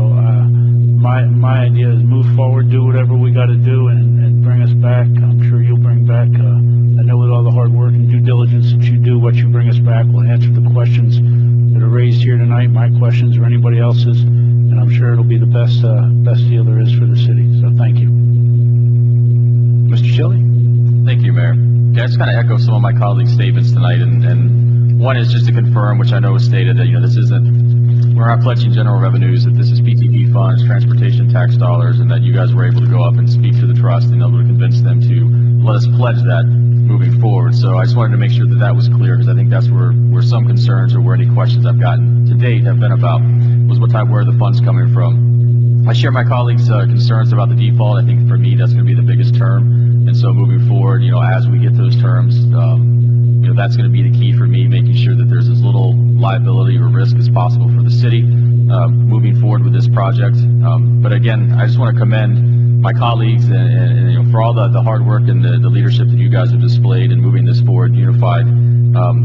my idea is move forward, do whatever we got to do, and bring us back. I'm sure you'll bring back. I know with all the hard work and due diligence that you do, what you bring us back will answer the questions that are raised here tonight, my questions or anybody else's, and I'm sure it'll be the best deal there is for the city. So thank you. Mr. Shelley? Thank you, Mayor. Yeah, I just kind of echo some of my colleagues' statements tonight, and one is just to confirm, which I know was stated, that this isn't, we're not pledging general revenues, that this is PTP funds, transportation tax dollars, and that you guys were able to go up and speak to the trust and able to convince them to let us pledge that moving forward. So I just wanted to make sure that that was clear, because I think that's where some concerns or where any questions I've gotten to date have been about, was where are the funds coming from. I share my colleagues' concerns about the default. I think for me that's going to be the biggest term, and so moving forward, as we get those terms, that's going to be the key for me, making sure that there's as little liability or risk as possible for the city moving forward with this project. But again, I just want to commend my colleagues and for all the hard work and the leadership that you guys have displayed in moving this forward unified,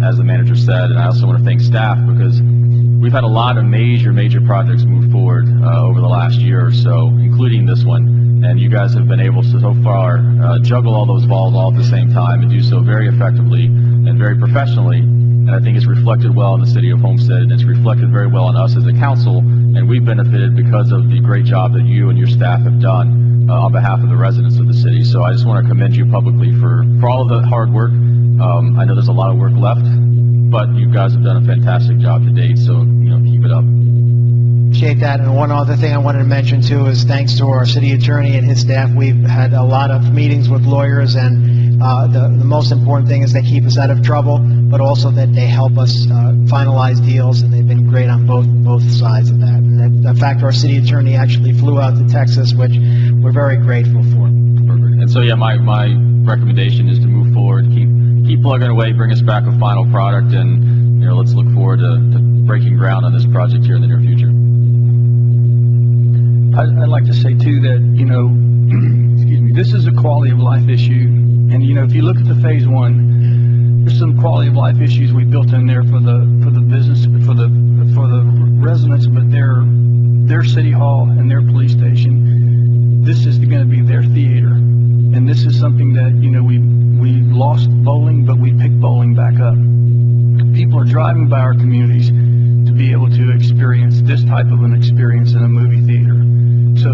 as the manager said. And I also want to thank staff, because we've had a lot of major projects move forward over the last year or so, including this one. And you guys have been able to so far juggle all those balls all at the same time and do so very effectively and very professionally. And I think it's reflected well in the city of Homestead, and it's reflected very well on us as a council, and we've benefited because of the great job that you and your staff have done on behalf of the residents of the city. So I just want to commend you publicly for all of the hard work. I know there's a lot of work left, but you guys have done a fantastic job to date, so keep it up. Appreciate that. And one other thing I wanted to mention too is thanks to our city attorney and his staff. We've had a lot of meetings with lawyers, and the most important thing is they keep us out of trouble, but also that they help us finalize deals, and they've been great on both sides of that. And in fact, our city attorney actually flew out to Texas, which we're very grateful for. Perfect. And so yeah, my recommendation is to move forward, keep plugging away, bring us back a final product, and let's look forward to breaking ground on this project here in the near future. I'd like to say too that excuse me, this is a quality of life issue, and if you look at the phase one, There's some quality of life issues we built in there for the business, for the residents, but their city hall and their police station, this is going to be their theater. And this is something that, you know, we lost bowling, but we picked bowling back up. People are driving by our communities to be able to experience this type of an experience in a movie theater. So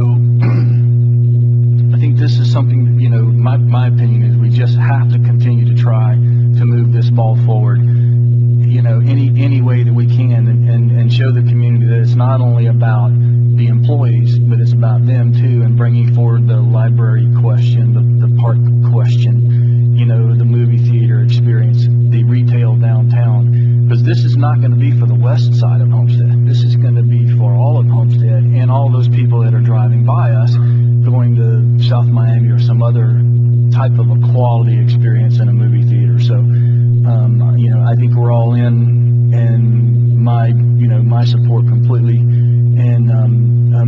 I think this is something that, you know, my opinion is we just have to continue to try to move this ball forward, you know, any way that we can, and show the community that it's not only about the employees, but it's about them too, and bringing forward the library question, the park question, you know, the movie theater experience, the retail downtown, because this is not going to be for the west side of Homestead. This is going to be for all of Homestead and all those people that are driving by us going to South Miami or some other type of a quality experience in a movie theater. So, you know, I think we're all in, and my support completely. And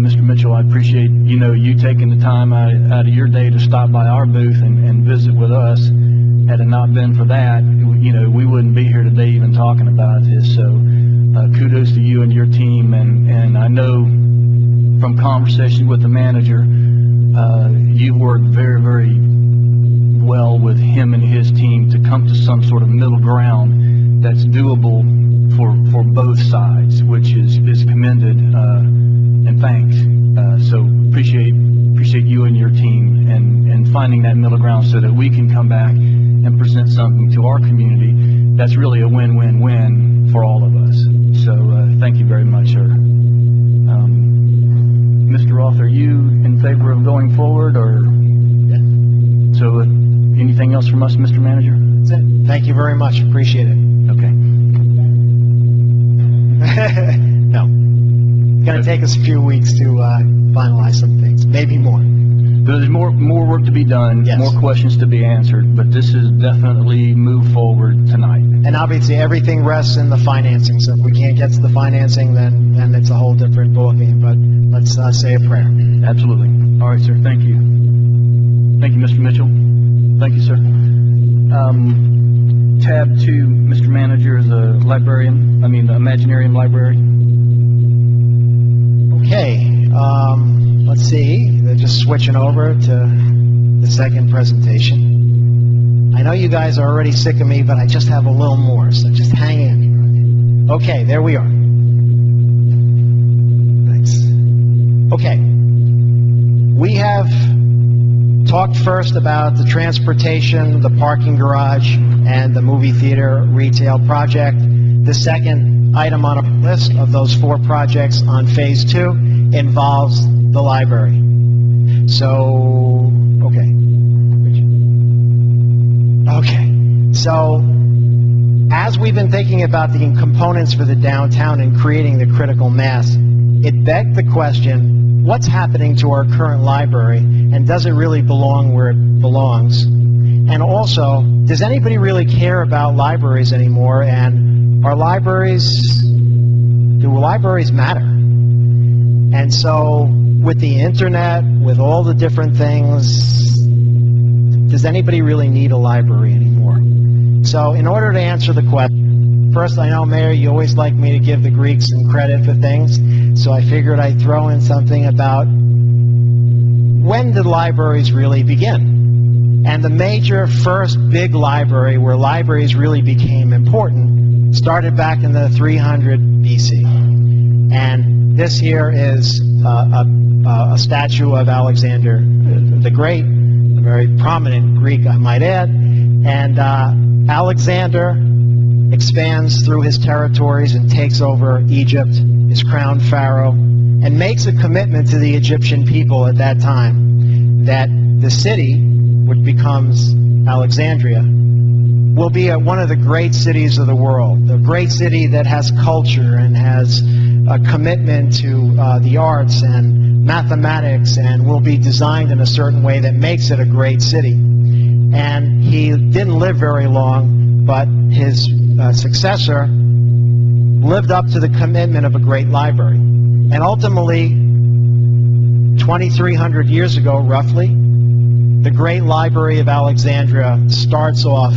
Mr. Mitchell, I appreciate, you know, you taking the time out of your day to stop by our booth and visit with us. Had it not been for that, you know, we wouldn't be here today even talking about this. So kudos to you and your team. And I know from conversation with the manager, you've worked very, very well with him and his team to come to some sort of middle ground that's doable for both sides, which is commended and thanked. So appreciate you and your team and finding that middle ground so that we can come back and present something to our community that's really a win-win-win for all of us. So thank you very much, sir. Mr. Roth, are you in favor of going forward, or so? Anything else from us, Mr. Manager? That's it. Thank you very much. Appreciate it. Okay. No. It's going to take us a few weeks to finalize some things, maybe more. There's more work to be done, Yes. more questions to be answered, but this is definitely move forward tonight. And obviously, everything rests in the financing. So if we can't get to the financing, then it's a whole different ballgame. But let's say a prayer. Absolutely. All right, sir. Thank you. Thank you, Mr. Mitchell. Thank you, sir. Tab 2, Mr. Manager, is a librarian. I mean, the Imaginarium Library. Okay. Let's see. They're just switching over to the second presentation. I know you guys are already sick of me, but I just have a little more, so just hang in. Okay, there we are. Thanks. Okay. We have talked first about the transportation, the parking garage, and the movie theater retail project. The second item on our list of those 4 projects on Phase 2 involves the library. So, okay. So, as we've been thinking about the components for the downtown and creating the critical mass, it begged the question, what's happening to our current library, and does it really belong where it belongs? And also, does anybody really care about libraries anymore, and do libraries matter? And so, with the internet, with all the different things, does anybody really need a library anymore? So, in order to answer the question, first, I know, Mayor, you always like me to give the Greeks some credit for things, so I figured I'd throw in something about when did libraries really begin? And the major first big library where libraries really became important started back in the 300 BC. And this here is a statue of Alexander the Great, a very prominent Greek, I might add. And Alexander expands through his territories and takes over Egypt, is crowned pharaoh, and makes a commitment to the Egyptian people at that time that the city, which becomes Alexandria, will be one of the great cities of the world, a great city that has culture and has a commitment to the arts and mathematics, and will be designed in a certain way that makes it a great city. And he didn't live very long, but his successor lived up to the commitment of a great library. And ultimately, 2,300 years ago, roughly, the Great Library of Alexandria starts off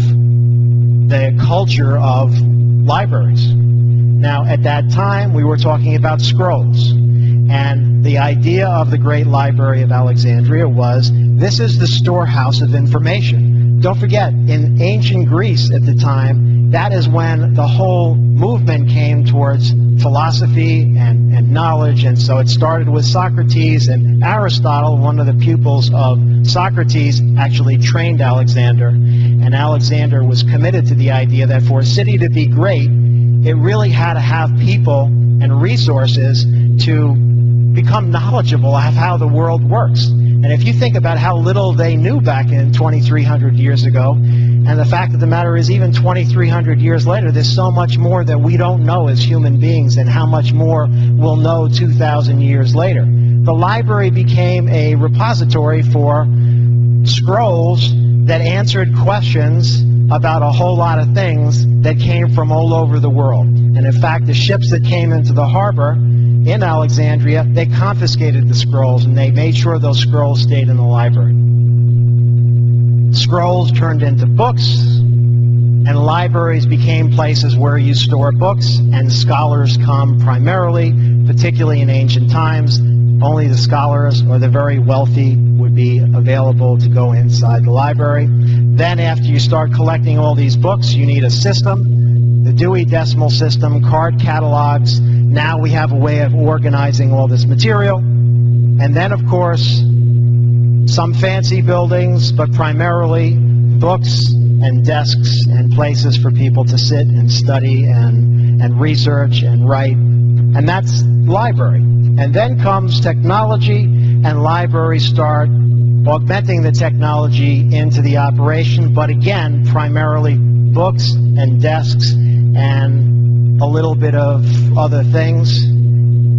the culture of libraries. Now, at that time, we were talking about scrolls. And the idea of the Great Library of Alexandria was, this is the storehouse of information. Don't forget, in ancient Greece at the time, that is when the whole movement came towards philosophy and knowledge. And so it started with Socrates, and Aristotle, one of the pupils of Socrates, actually trained Alexander. And Alexander was committed to the idea that for a city to be great, it really had to have people and resources to become knowledgeable of how the world works. And if you think about how little they knew back in 2,300 years ago, and the fact of the matter is, even 2,300 years later, there's so much more that we don't know as human beings, and how much more we'll know 2,000 years later. The library became a repository for scrolls that answered questions about a whole lot of things that came from all over the world. And in fact, the ships that came into the harbor in Alexandria, they confiscated the scrolls, and they made sure those scrolls stayed in the library. Scrolls turned into books, and libraries became places where you store books, and scholars come primarily, particularly in ancient times. Only the scholars or the very wealthy would be available to go inside the library. Then after you start collecting all these books, you need a system, the Dewey Decimal System, card catalogs. Now we have a way of organizing all this material. And then, of course, some fancy buildings, but primarily books and desks and places for people to sit and study and research and write. And that's library. And then comes technology, and libraries start augmenting the technology into the operation, but again, primarily books and desks and a little bit of other things.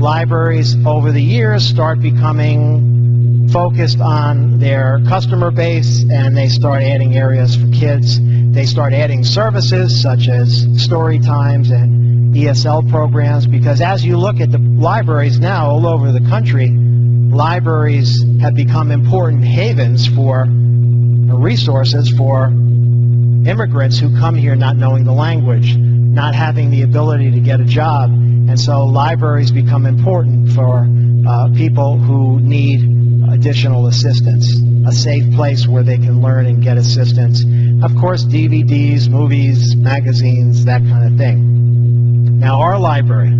Libraries over the years start becoming focused on their customer base, and they start adding areas for kids. They start adding services such as story times and ESL programs, because as you look at the libraries now all over the country, libraries have become important havens for resources for immigrants who come here not knowing the language, not having the ability to get a job. And so libraries become important for people who need additional assistance, a safe place where they can learn and get assistance. Of course, DVDs, movies, magazines, that kind of thing. Now, our library,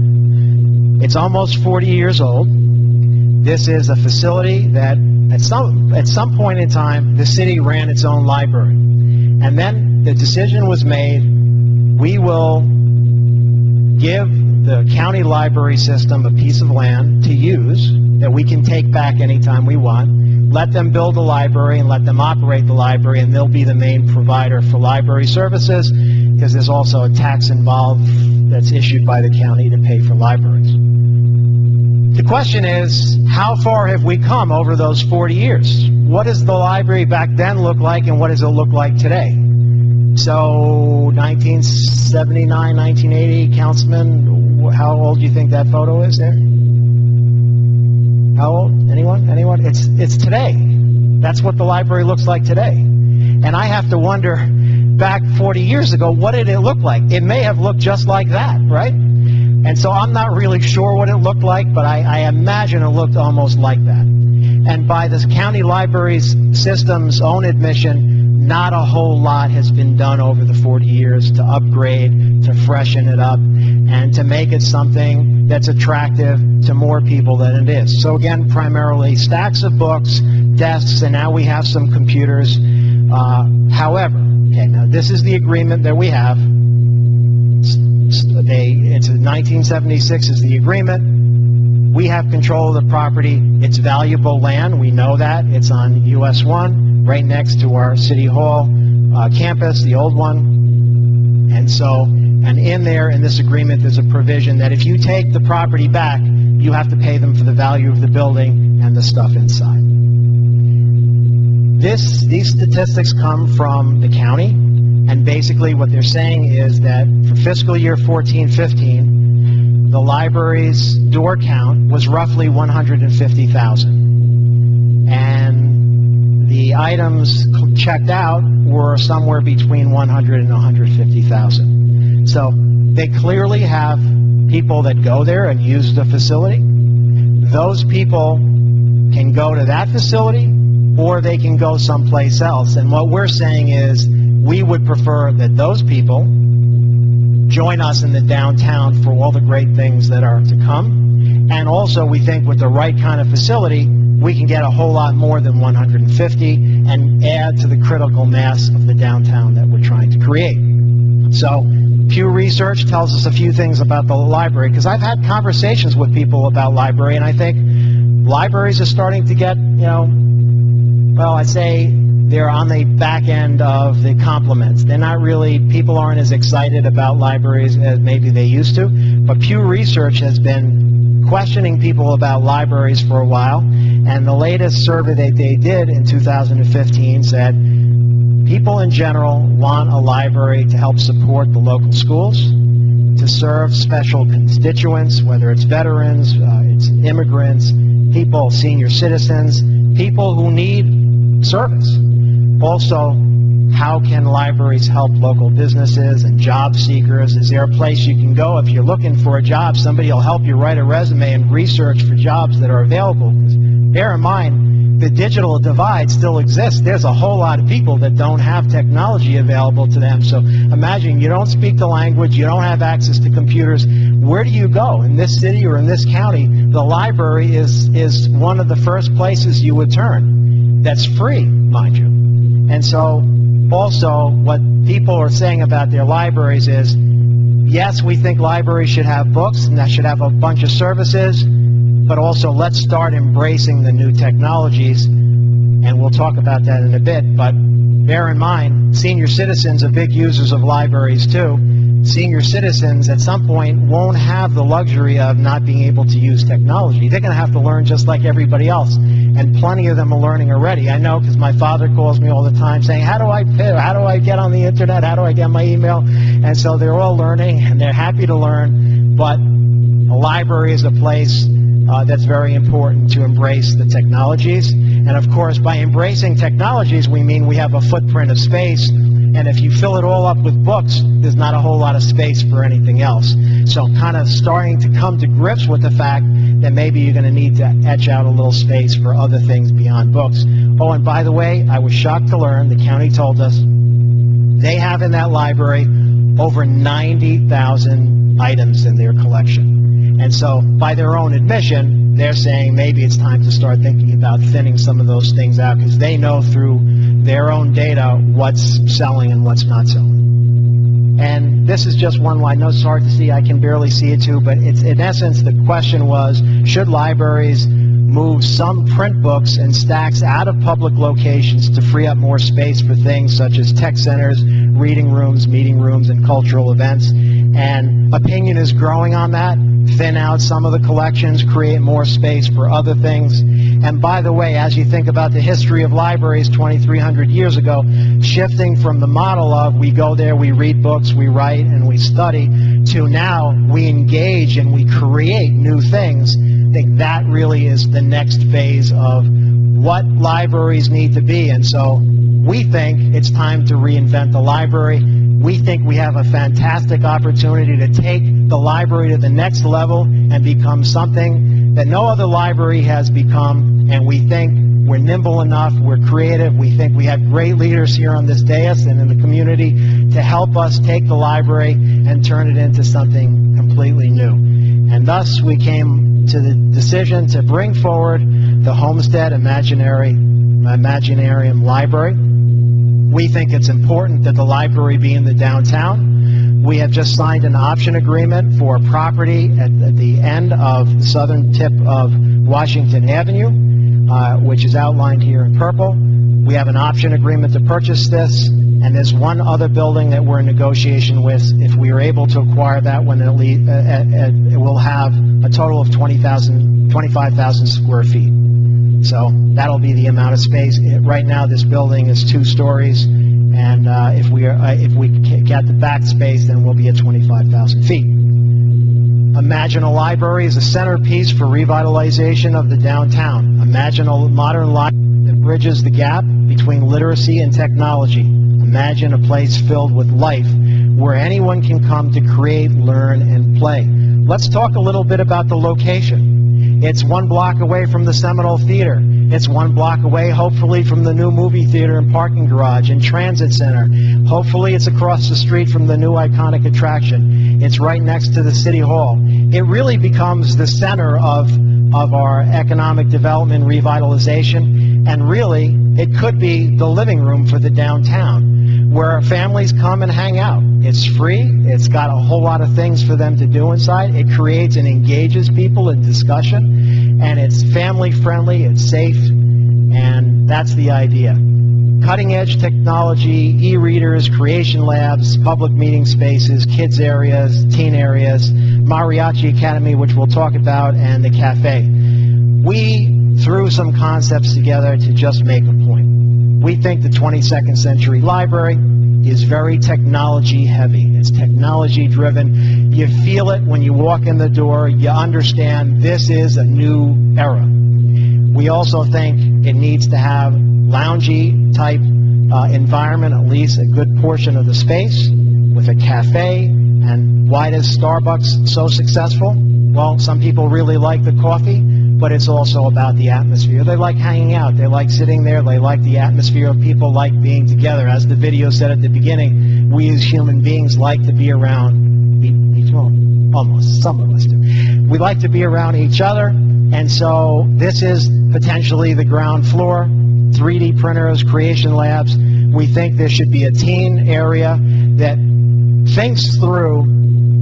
it's almost 40 years old. This is a facility that at some point in time, the city ran its own library. And then the decision was made, we will give the county library system a piece of land to use that we can take back anytime we want. Let them build a library and let them operate the library, and they'll be the main provider for library services, because there's also a tax involved that's issued by the county to pay for libraries. The question is, how far have we come over those 40 years? What does the library back then look like, and what does it look like today? So, 1979, 1980, Councilman, how old do you think that photo is there? How old? Anyone? Anyone? It's today. That's what the library looks like today. And I have to wonder, back 40 years ago, what did it look like? It may have looked just like that, right? And so I'm not really sure what it looked like, but I imagine it looked almost like that. And by the county libraries system's own admission, not a whole lot has been done over the 40 years to upgrade, to freshen it up, and to make it something that's attractive to more people than it is. So again, primarily stacks of books, desks, and now we have some computers. However, okay, now this is the agreement that we have. It's 1976 is the agreement. We have control of the property. It's valuable land. We know that. It's on US 1, right next to our City Hall campus, the old one. And so, and in there, in this agreement, there's a provision that if you take the property back, you have to pay them for the value of the building and the stuff inside. These statistics come from the county, and basically what they're saying is that for fiscal year 14-15, the library's door count was roughly 150,000. And the items checked out were somewhere between 100 and 150,000. So they clearly have people that go there and use the facility. Those people can go to that facility, or they can go someplace else. And what we're saying is we would prefer that those people join us in the downtown for all the great things that are to come. And also, we think with the right kind of facility, we can get a whole lot more than 150 and add to the critical mass of the downtown that we're trying to create. So Pew Research tells us a few things about the library, because I've had conversations with people about library, and I think libraries are starting to get, well, I'd say they're on the back end of the compliments. They're not really, people aren't as excited about libraries as maybe they used to, but Pew Research has been questioning people about libraries for a while, and the latest survey that they did in 2015 said people in general want a library to help support the local schools, to serve special constituents, whether it's veterans, it's immigrants, people, senior citizens, people who need service. Also, how can libraries help local businesses and job seekers? Is there a place you can go if you're looking for a job? Somebody will help you write a resume and research for jobs that are available. Bear in mind, the digital divide still exists. There's a whole lot of people that don't have technology available to them. So imagine you don't speak the language, you don't have access to computers. Where do you go? In this city or in this county, the library is one of the first places you would turn. That's free, mind you. And so also what people are saying about their libraries is, yes, we think libraries should have books and that should have a bunch of services, but also let's start embracing the new technologies, and we'll talk about that in a bit. But bear in mind, senior citizens are big users of libraries too. Senior citizens at some point won't have the luxury of not being able to use technology. They're going to have to learn just like everybody else, and plenty of them are learning already. I know, because my father calls me all the time saying, how do I get on the internet, how do I get my email? And so they're all learning, and they're happy to learn, but a library is a place that's very important to embrace the technologies. And of course, by embracing technologies, we mean we have a footprint of space, and if you fill it all up with books, there's not a whole lot of space for anything else. So kind of starting to come to grips with the fact that maybe you're going to need to etch out a little space for other things beyond books. Oh, and by the way, I was shocked to learn, the county told us, they have in that library over 90,000 items in their collection. And so, by their own admission, they're saying maybe it's time to start thinking about thinning some of those things out, because they know through their own data what's selling and what's not selling. And this is just one line. I know it's hard to see. I can barely see it too. But it's, in essence, the question was, should libraries move some print books and stacks out of public locations to free up more space for things such as tech centers, reading rooms, meeting rooms, and cultural events? And opinion is growing on that. Thin out some of the collections, create more space for other things. And by the way, as you think about the history of libraries 2,300 years ago, shifting from the model of we go there, we read books, we write, and we study, to now we engage and we create new things, I think that really is the next phase of what libraries need to be. And so we think it's time to reinvent the library. We think we have a fantastic opportunity to take the library to the next level and become something that no other library has become. And we think we're nimble enough, we're creative, we think we have great leaders here on this dais and in the community to help us take the library and turn it into something completely new. And thus we came to the decision to bring forward the Homestead Imaginarium Library. We think it's important that the library be in the downtown. We have just signed an option agreement for property at the end of the southern tip of Washington Avenue, which is outlined here in purple. We have an option agreement to purchase this, and there's one other building that we're in negotiation with. If we are able to acquire that one, it will have a total of 25,000 square feet. So that'll be the amount of space. Right now, this building is 2 stories, and if we get the back space, then we'll be at 25,000 feet. Imagine a library as a centerpiece for revitalization of the downtown. Imagine a modern library that bridges the gap between literacy and technology. Imagine a place filled with life where anyone can come to create, learn, and play. Let's talk a little bit about the location. It's 1 block away from the Seminole Theater. It's 1 block away, hopefully, from the new movie theater and parking garage and transit center. Hopefully, it's across the street from the new iconic attraction. It's right next to the City Hall. It really becomes the center of our economic development revitalization, and really, it could be the living room for the downtown, where families come and hang out. It's free, it's got a whole lot of things for them to do inside, it creates and engages people in discussion, and it's family friendly, it's safe, and that's the idea. Cutting edge technology, e-readers, creation labs, public meeting spaces, kids areas, teen areas, Mariachi Academy, which we'll talk about, and the cafe. We threw some concepts together to just make a point. We think the 22nd Century Library is very technology heavy. It's technology driven. You feel it when you walk in the door. You understand this is a new era. We also think it needs to have loungy type environment, at least a good portion of the space, with a cafe. And why does Starbucks so successful? Well, some people really like the coffee, but it's also about the atmosphere. They like hanging out. They like sitting there. They like the atmosphere. People like being together. As the video said at the beginning, we as human beings like to be around, almost, some of us do. We like to be around each other, and so this is potentially the ground floor. 3D printers, creation labs. We think there should be a teen area that thinks through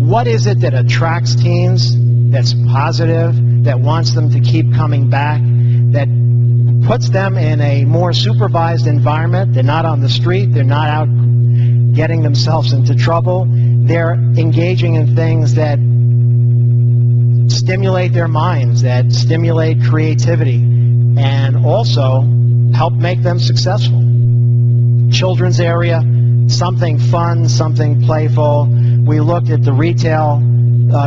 what is it that attracts teens, that's positive, that wants them to keep coming back, that puts them in a more supervised environment. They're not on the street, they're not out getting themselves into trouble, they're engaging in things that stimulate their minds, that stimulate creativity, and also help make them successful. Children's area, something fun, something playful. We looked at the retail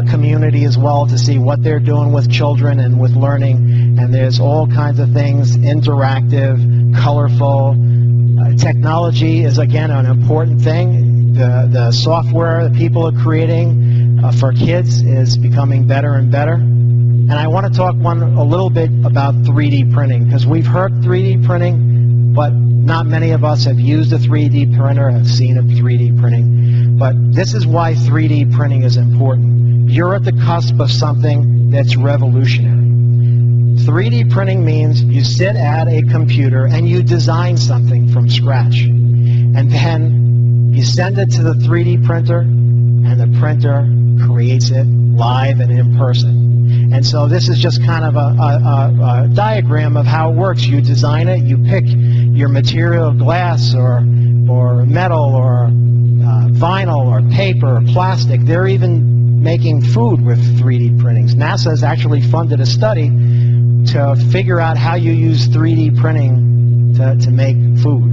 community as well to see what they're doing with children and with learning, and there's all kinds of things, interactive, colorful. Technology is, again, an important thing. The software that people are creating for kids is becoming better and better. And I want to talk a little bit about 3D printing, because we've heard 3D printing, but not many of us have used a 3D printer, have seen a 3D printing. But this is why 3D printing is important. You're at the cusp of something that's revolutionary. 3D printing means you sit at a computer and you design something from scratch. And then you send it to the 3D printer, and the printer creates it live and in person. And so this is just kind of a diagram of how it works. You design it, you pick your material, glass or metal or vinyl or paper or plastic. They're even making food with 3D printings. NASA has actually funded a study to figure out how you use 3D printing to make food.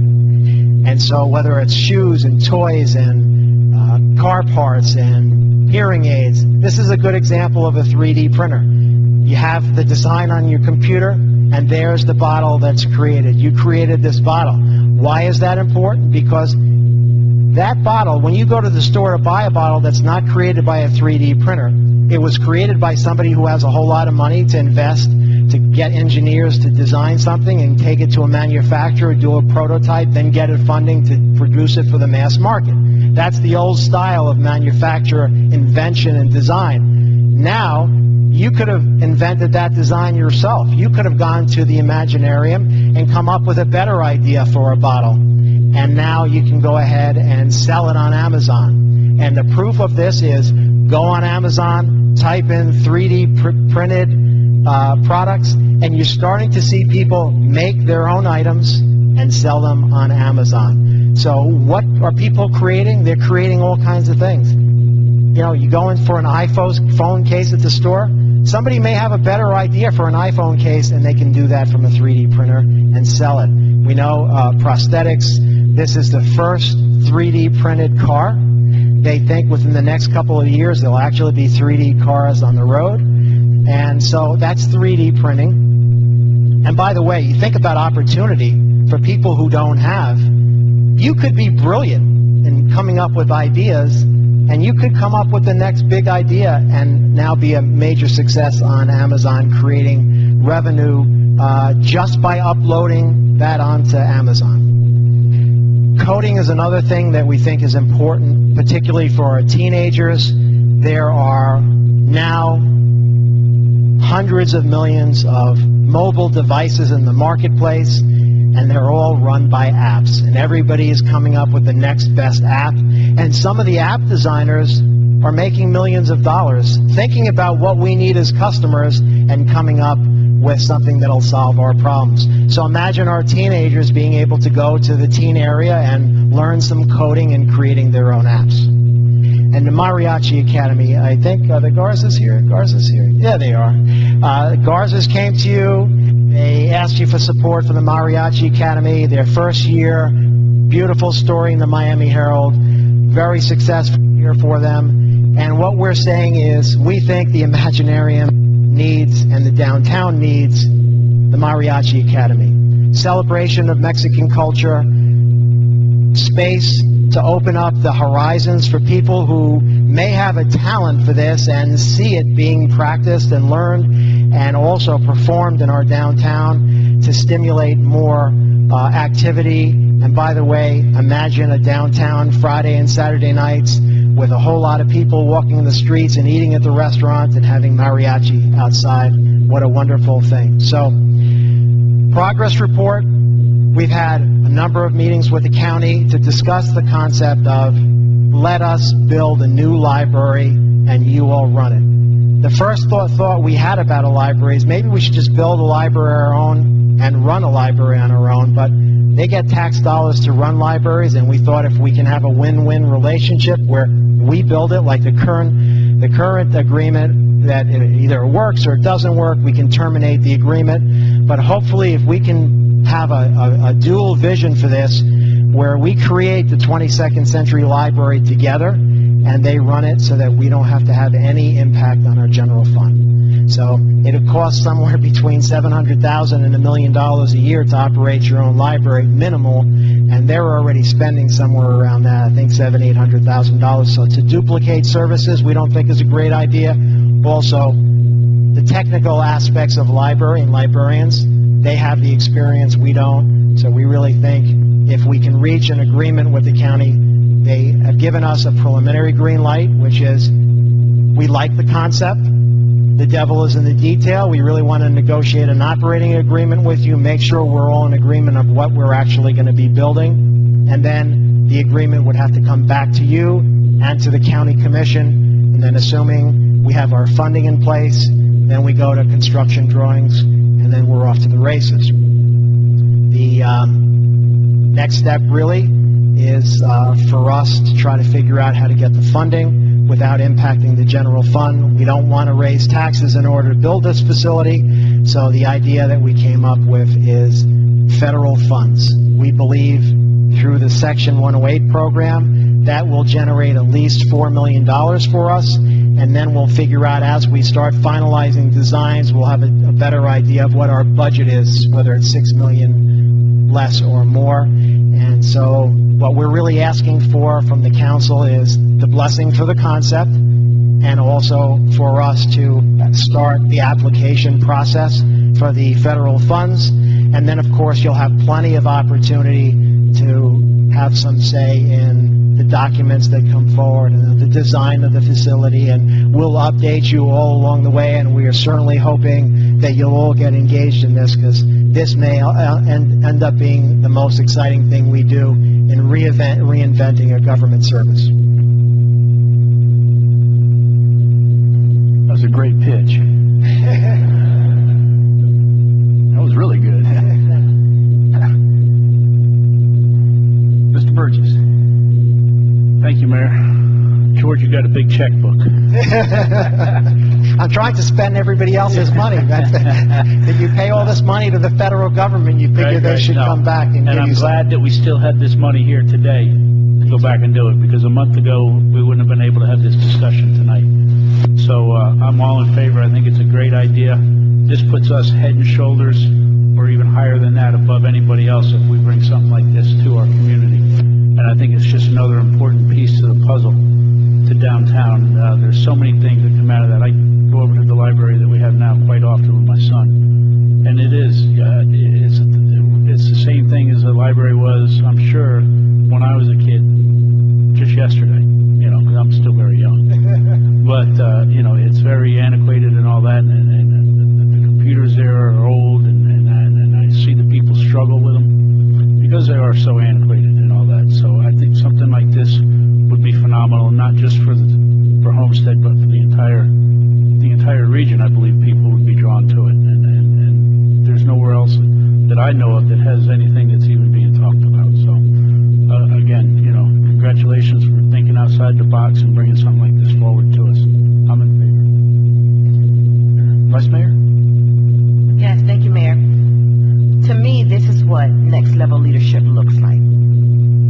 And so whether it's shoes and toys and car parts and hearing aids, this is a good example of a 3D printer. You have the design on your computer, and there's the bottle that's created. You created this bottle. Why is that important? Because that bottle, when you go to the store to buy a bottle that's not created by a 3D printer, it was created by somebody who has a whole lot of money to invest, to get engineers to design something and take it to a manufacturer, do a prototype, then get it funding to produce it for the mass market. That's the old style of manufacturer invention and design. Now, you could have invented that design yourself. You could have gone to the Imaginarium and come up with a better idea for a bottle. And now you can go ahead and sell it on Amazon. And the proof of this is go on Amazon, type in 3D printed products, and you're starting to see people make their own items and sell them on Amazon. So what are people creating? They're creating all kinds of things. You know, you go in for an iPhone case at the store, somebody may have a better idea for an iPhone case, and they can do that from a 3D printer and sell it. We know prosthetics. This is the first 3D printed car. They think within the next couple of years there'll actually be 3D cars on the road. And so that's 3D printing. And by the way, you think about opportunity for people who don't have you could be brilliant in coming up with ideas, and you could come up with the next big idea and now be a major success on Amazon, creating revenue just by uploading that onto Amazon. Coding is another thing that we think is important, particularly for our teenagers. There are now hundreds of millions of mobile devices in the marketplace, and they're all run by apps, and everybody is coming up with the next best app, and some of the app designers are making millions of dollars thinking about what we need as customers and coming up with something that'll solve our problems. So imagine our teenagers being able to go to the teen area and learn some coding and creating their own apps. And the Mariachi Academy, I think, are the Garzas here? Garzas here? Yeah, they are. The Garzas came to you. They asked you for support for the Mariachi Academy. Their first year, beautiful story in the Miami Herald, very successful year for them. And what we're saying is we think the Imaginarium needs and the downtown needs the Mariachi Academy. Celebration of Mexican culture, space to open up the horizons for people who may have a talent for this and see it being practiced and learned and also performed in our downtown to stimulate more activity. And by the way, imagine a downtown Friday and Saturday nights with a whole lot of people walking in the streets and eating at the restaurants and having mariachi outside. What a wonderful thing. So, progress report. We've had a number of meetings with the county to discuss the concept of let us build a new library and you all run it. The first thought we had about a library is maybe we should just build a library of our own and run a library on our own, but they get tax dollars to run libraries, and we thought if we can have a win-win relationship where we build it, like the current agreement, that it either works or it doesn't work, we can terminate the agreement. But hopefully if we can have a dual vision for this, where we create the 22nd Century Library together and they run it so that we don't have to have any impact on our general fund. So it'll cost somewhere between $700,000 and $1 million a year to operate your own library, minimal, and they're already spending somewhere around that, I think $700,000-800,000. So to duplicate services, we don't think is a great idea. Also, the technical aspects of library and librarians, they have the experience, we don't. So we really think if we can reach an agreement with the county, they have given us a preliminary green light, which is we like the concept. The devil is in the detail. We really want to negotiate an operating agreement with you, make sure we're all in agreement of what we're actually going to be building, and then the agreement would have to come back to you and to the county commission, and then assuming we have our funding in place, then we go to construction drawings, and then we're off to the races. The next step really is for us to try to figure out how to get the funding without impacting the general fund. We don't want to raise taxes in order to build this facility, so the idea that we came up with is federal funds. We believe through the Section 108 program that will generate at least $4 million for us, and then we'll figure out as we start finalizing designs, we'll have a better idea of what our budget is, whether it's $6 million less or more. And so what we're really asking for from the council is the blessing for the concept, and also for us to start the application process for the federal funds. And then, of course, you'll have plenty of opportunity to have some say in the documents that come forward and the design of the facility, and we'll update you all along the way, and we are certainly hoping that you'll all get engaged in this, because this may end up being the most exciting thing we do in reinventing a government service. That was a great pitch. That was really good. Mr. Burgess. Thank you, Mayor. George, you got a big checkbook. I'm trying to spend everybody else's money. If you pay all this money to the federal government, you figure they should come back and give you I'm glad that we still had this money here today to go back and do it, because a month ago we wouldn't have been able to have this discussion tonight. So I'm all in favor. I think it's a great idea. This puts us head and shoulders, or even higher than that, above anybody else if we bring something like this to our community. And I think it's just another important piece to the puzzle to downtown. There's so many things that come out of that. I go over to the library that we have now quite often with my son, and it's the same thing as the library was, I'm sure, when I was a kid, just yesterday, because I'm still very young. But, it's very antiquated and all that, and the computers there are old, and I see the people struggle with them because they are so antiquated and all that. So I think something like this would be phenomenal, not just for Homestead, but for the entire region. I believe people would be drawn to it, and there's nowhere else that I know of that has anything that's even being talked about. So, again, congratulations for thinking outside the box and bringing something like this forward to us. I'm in favor. Vice Mayor? Yes, thank you, Mayor. To me, this is what next level leadership looks like.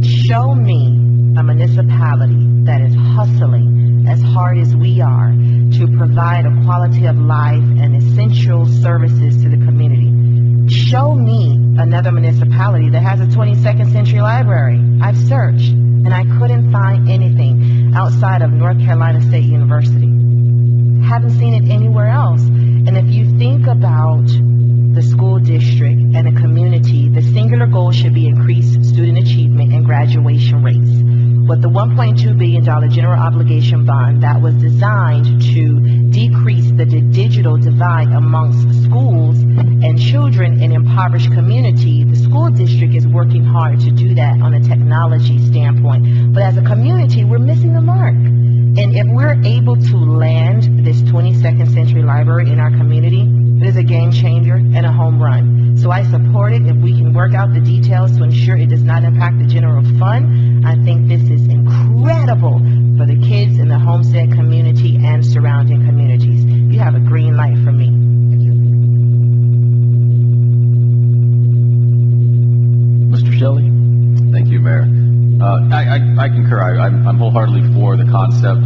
Show me a municipality that is hustling as hard as we are to provide a quality of life and essential services to the community. Show me another municipality that has a 22nd century library. I've searched, and I couldn't find anything outside of North Carolina State University. Haven't seen it anywhere else. And if you think about the school district and a community, the singular goal should be increased student achievement and graduation rates. With the $1.2 billion general obligation bond that was designed to decrease the digital divide amongst schools and children in impoverished community, the school district is working hard to do that on a technology standpoint. But as a community, we're missing the mark. And if we're able to land this 22nd century library in our community, it is a game changer and a home run. So I support it. If we can work out the details to ensure it does not impact the general fund, I think this is incredible for the kids in the Homestead community and surrounding communities. You have a green light from me. Mr. Shelley? Thank you, Mayor. I concur. I'm wholeheartedly for the concept.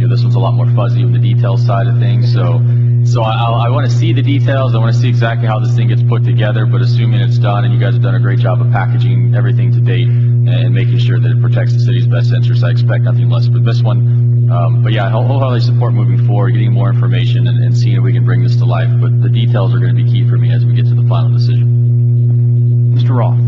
This one's a lot more fuzzy with the details side of things. So I want to see the details. I want to see exactly how this thing gets put together. But assuming it's done, and you guys have done a great job of packaging everything to date and making sure that it protects the city's best interests, I expect nothing less with this one. But yeah, I wholeheartedly support moving forward, getting more information, and seeing if we can bring this to life. But the details are going to be key for me as we get to the final decision. Mr. Roth?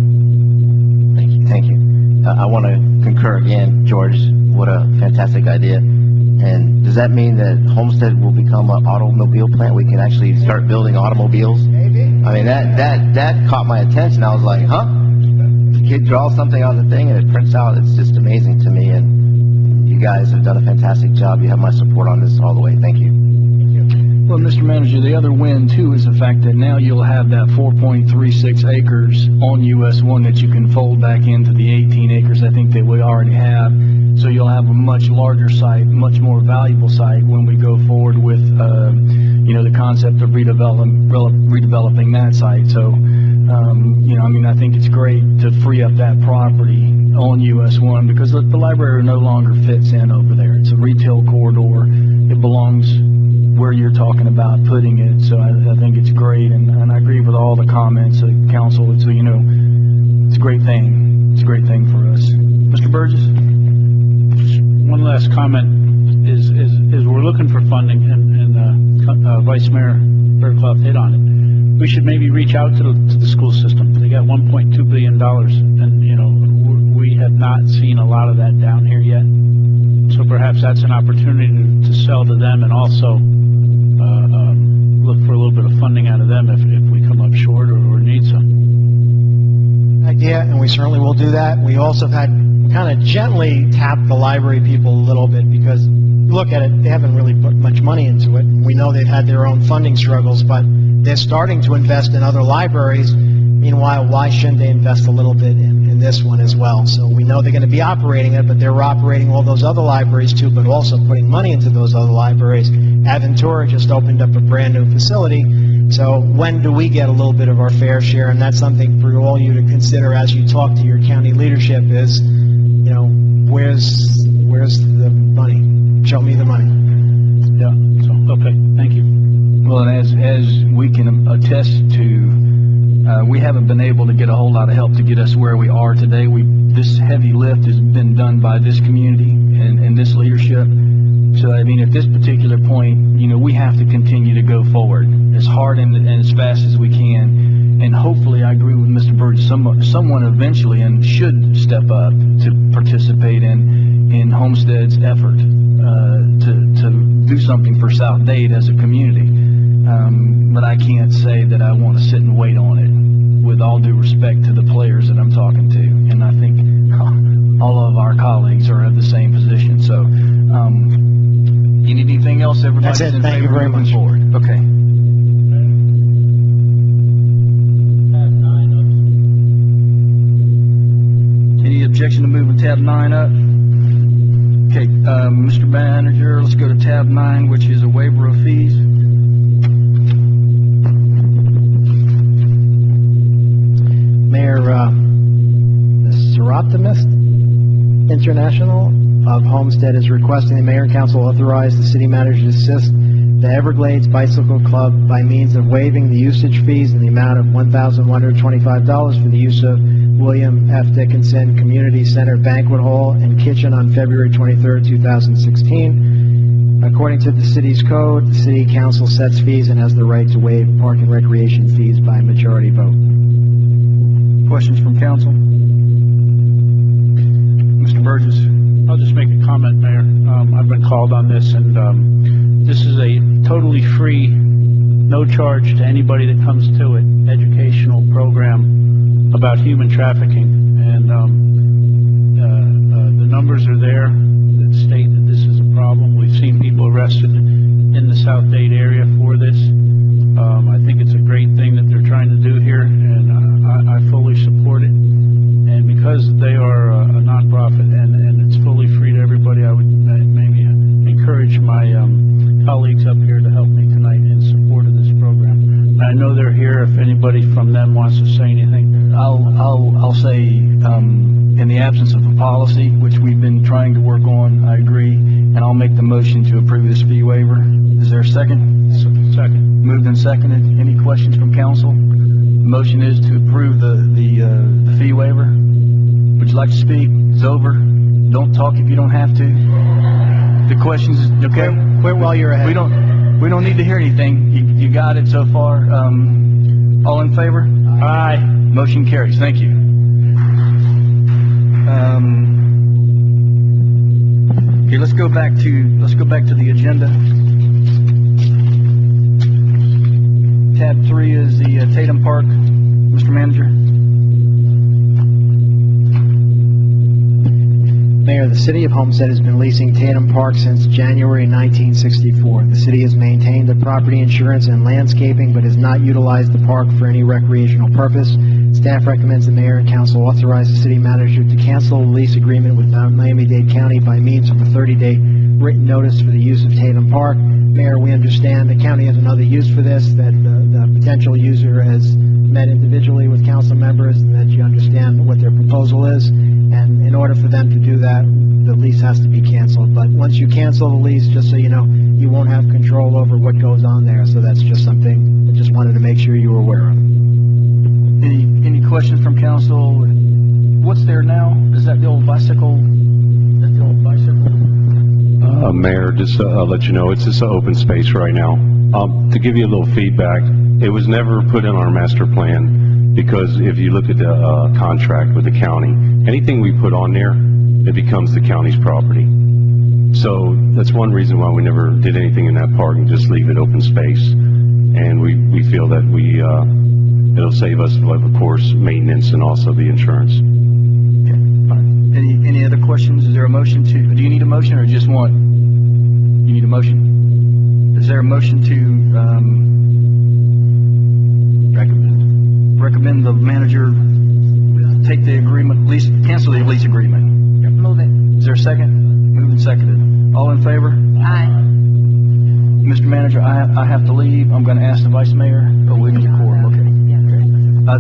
Thank you. I want to concur again, George. What a fantastic idea. And does that mean that Homestead will become an automobile plant? We can actually start building automobiles? Maybe. I mean, that caught my attention. I was like, huh? The kid draws something on the thing and it prints out. It's just amazing to me. And you guys have done a fantastic job. You have my support on this all the way. Thank you. Well, Mr. Manager, the other win, too, is the fact that now you'll have that 4.36 acres on US 1 that you can fold back into the 18 acres I think that we already have. So you'll have a much larger site, much more valuable site when we go forward with, the concept of redeveloping that site. So, I think it's great to free up that property on US 1 because the library no longer fits in over there. It's a retail corridor. It belongs where you're talking about putting it. So I think it's great, and I agree with all the comments of council. It's a great thing. It's a great thing for us. Mr. Burgess? One last comment is we're looking for funding, and Vice Mayor Fairclough hit on it. We should maybe reach out to the school system. They got $1.2 billion, and we have not seen a lot of that down here yet. So perhaps that's an opportunity to sell to them, and also look for a little bit of funding out of them if we come up short or need some. Idea, and we certainly will do that. We also have had kind of gently tapped the library people a little bit because you look at it, they haven't really put much money into it. We know they've had their own funding struggles, but they're starting to invest in other libraries. Meanwhile, why shouldn't they invest a little bit in this one as well? So we know they're going to be operating it, but they're operating all those other libraries too, but also putting money into those other libraries. Aventura just opened up a brand new facility. So when do we get a little bit of our fair share? And that's something for all you to consider as you talk to your county leadership is, where's the money? Show me the money. Yeah, so, okay, thank you. Well, and as we can attest to, we haven't been able to get a whole lot of help to get us where we are today. We this heavy lift has been done by this community and this leadership. So, I mean, at this particular point, you know, we have to continue to go forward as hard and as fast as we can. And hopefully, I agree with Mr. Burgess, someone eventually and should step up to participate in Homestead's effort to do something for South Dade as a community. But I can't say that I want to sit and wait on it, with all due respect to the players that I'm talking to. And I think all of our colleagues are of the same position. So, you need anything else? Everybody's That's it. in Thank favor you very of moving much. forward. Okay. Any objection to moving tab 9 up? Okay, Mr. Manager, let's go to tab 9, which is a waiver of fees. Mayor, the Seroptimist International of Homestead is requesting the mayor and council authorize the city manager to assist the Everglades Bicycle Club by means of waiving the usage fees in the amount of $1,125 for the use of William F. Dickinson Community Center Banquet Hall and Kitchen on February 23rd, 2016. According to the city's code, the city council sets fees and has the right to waive park and recreation fees by majority vote. Questions from council? Mr. Burgess? I'll just make a comment, Mayor. I've been called on this, and this is a totally free, no charge to anybody that comes to it, educational program about human trafficking. And the numbers are there that state that this is a problem. We've seen people arrested in the South Dade area for this. I think it's a great thing that they're trying to do here, and I fully support it. And because they are a nonprofit and it's fully free to everybody, I would maybe encourage my colleagues up here to help me tonight in support of this program. And I know they're here if anybody from them wants to say anything. I'll say, in the absence of a policy, which we've been trying to work on, I agree, and I'll make the motion to approve this fee waiver. Is there a second? Second. Moved and seconded. Any questions from council? The motion is to approve the fee waiver. Would you like to speak? It's over. Don't talk if you don't have to. The questions, okay? Quit while you're ahead. We don't need to hear anything. You got it so far. All in favor? Aye. Motion carries. Thank you. Okay, let's go back to the agenda. Tab 3 is the Tatum Park. Mr. Manager. Mayor, the city of Homestead has been leasing Tatum Park since January 1964. The city has maintained the property insurance and landscaping, but has not utilized the park for any recreational purpose. Staff recommends the mayor and council authorize the city manager to cancel the lease agreement with Miami-Dade County by means of a 30-day written notice for the use of Tatum Park. Mayor, we understand the county has another use for this, that the potential user has met individually with council members, and that you understand what their proposal is. And in order for them to do that, the lease has to be canceled. But once you cancel the lease, just so you know, you won't have control over what goes on there. So that's just something I just wanted to make sure you were aware of. Any questions from council? What's there now? Is that the old bicycle? Mayor, just I'll let you know, it's just an open space right now. To give you a little feedback, it was never put in our master plan, because if you look at the contract with the county, anything we put on there, it becomes the county's property. So that's one reason why we never did anything in that park and just leave it open space. And we feel that it'll save us, of course, maintenance and also the insurance. Okay, fine. Any other questions? Is there a motion to, do you need a motion or just want, you need a motion? Is there a motion to recommend the manager take the agreement, cancel the lease agreement? Move it. Is there a second? Moved and seconded. All in favor? Aye. Mr. Manager, I have to leave. I'm going to ask the Vice Mayor. Oh, we need a quorum, okay.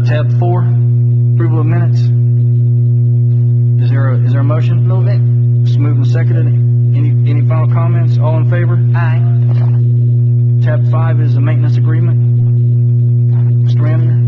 Tab 4, approval of minutes. Is there a motion? Move it. It's moved and seconded. Any final comments? All in favor? Aye. Tab 5 is the maintenance agreement. Mr. Manager?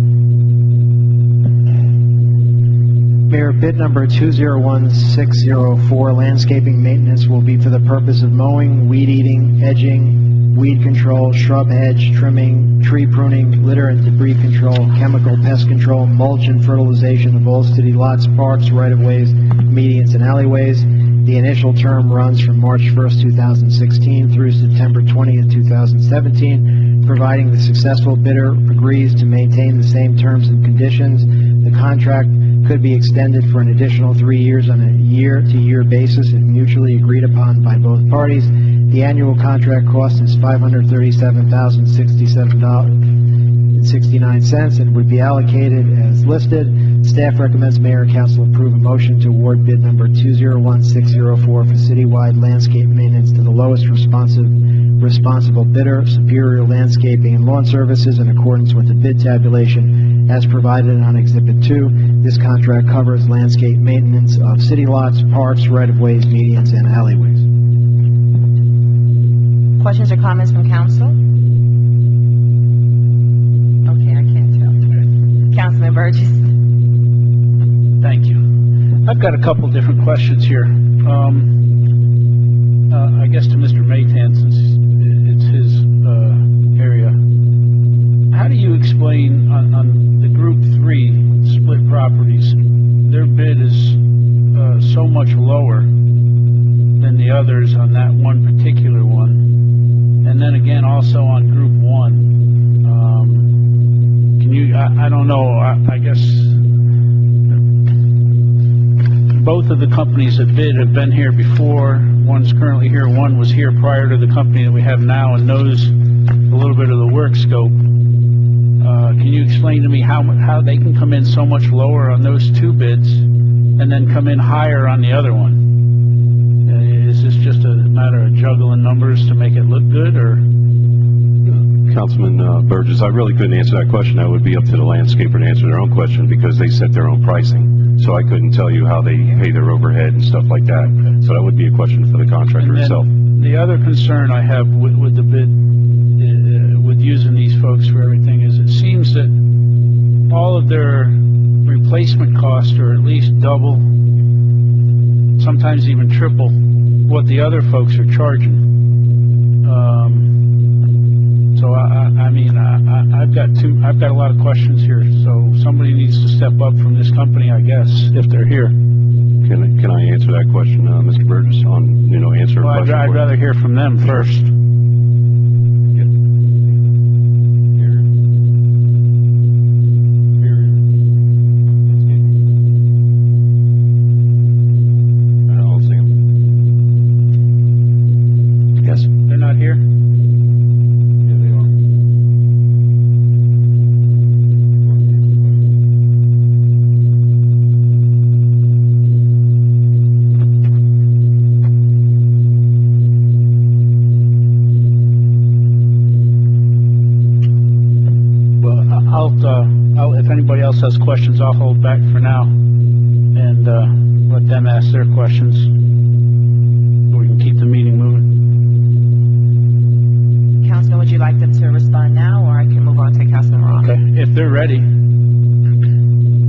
Mayor, bid number 201604, landscaping maintenance, will be for the purpose of mowing, weed eating, edging, weed control, shrub hedge, trimming, tree pruning, litter and debris control, chemical pest control, mulch and fertilization of all city lots, parks, right-of-ways, medians, and alleyways. The initial term runs from March 1st, 2016 through September 20th, 2017, providing the successful bidder agrees to maintain the same terms and conditions. The contract could be extended for an additional 3 years on a year-to-year basis if mutually agreed upon by both parties. The annual contract cost is $537,067.69 and would be allocated as listed. Staff recommends Mayor and Council approve a motion to award bid number 201604 for citywide landscape maintenance to the lowest responsible bidder, Superior Landscaping and Lawn Services, in accordance with the bid tabulation as provided on Exhibit 2. This contract covers landscape maintenance of city lots, parks, right-of-ways, medians, and alleyways. Questions or comments from council? Okay, I can't tell. Councilman Burgess. Thank you. I've got a couple different questions here. I guess to Mr. Maytan, since it's his area. How do you explain on the Group 3 split properties, their bid is so much lower than the others on that one particular one? And then again, also on Group 1, can you, I don't know, I guess both of the companies that bid have been here before. One's currently here, one was here prior to the company that we have now and knows a little bit of the work scope. Can you explain to me how they can come in so much lower on those two bids and then come in higher on the other one? Is this just a matter of juggling numbers to make it look good, or? Councilman Burgess, I really couldn't answer that question. That would be up to the landscaper to answer their own question because they set their own pricing. So I couldn't tell you how they pay their overhead and stuff like that. So that would be a question for the contractor itself. The other concern I have with the bid, with using these folks for everything, is it seems that all of their replacement costs are at least double, sometimes even triple, what the other folks are charging. So I've got a lot of questions here. So somebody needs to step up from this company, I guess, if they're here. Can I answer that question, Mr. Burgess? Answer a question. I'd rather hear from them first. If anybody else has questions, I'll hold back for now and let them ask their questions so we can keep the meeting moving. Councilman, would you like them to respond now, or I can move on to Councilman Ross? Okay, if they're ready.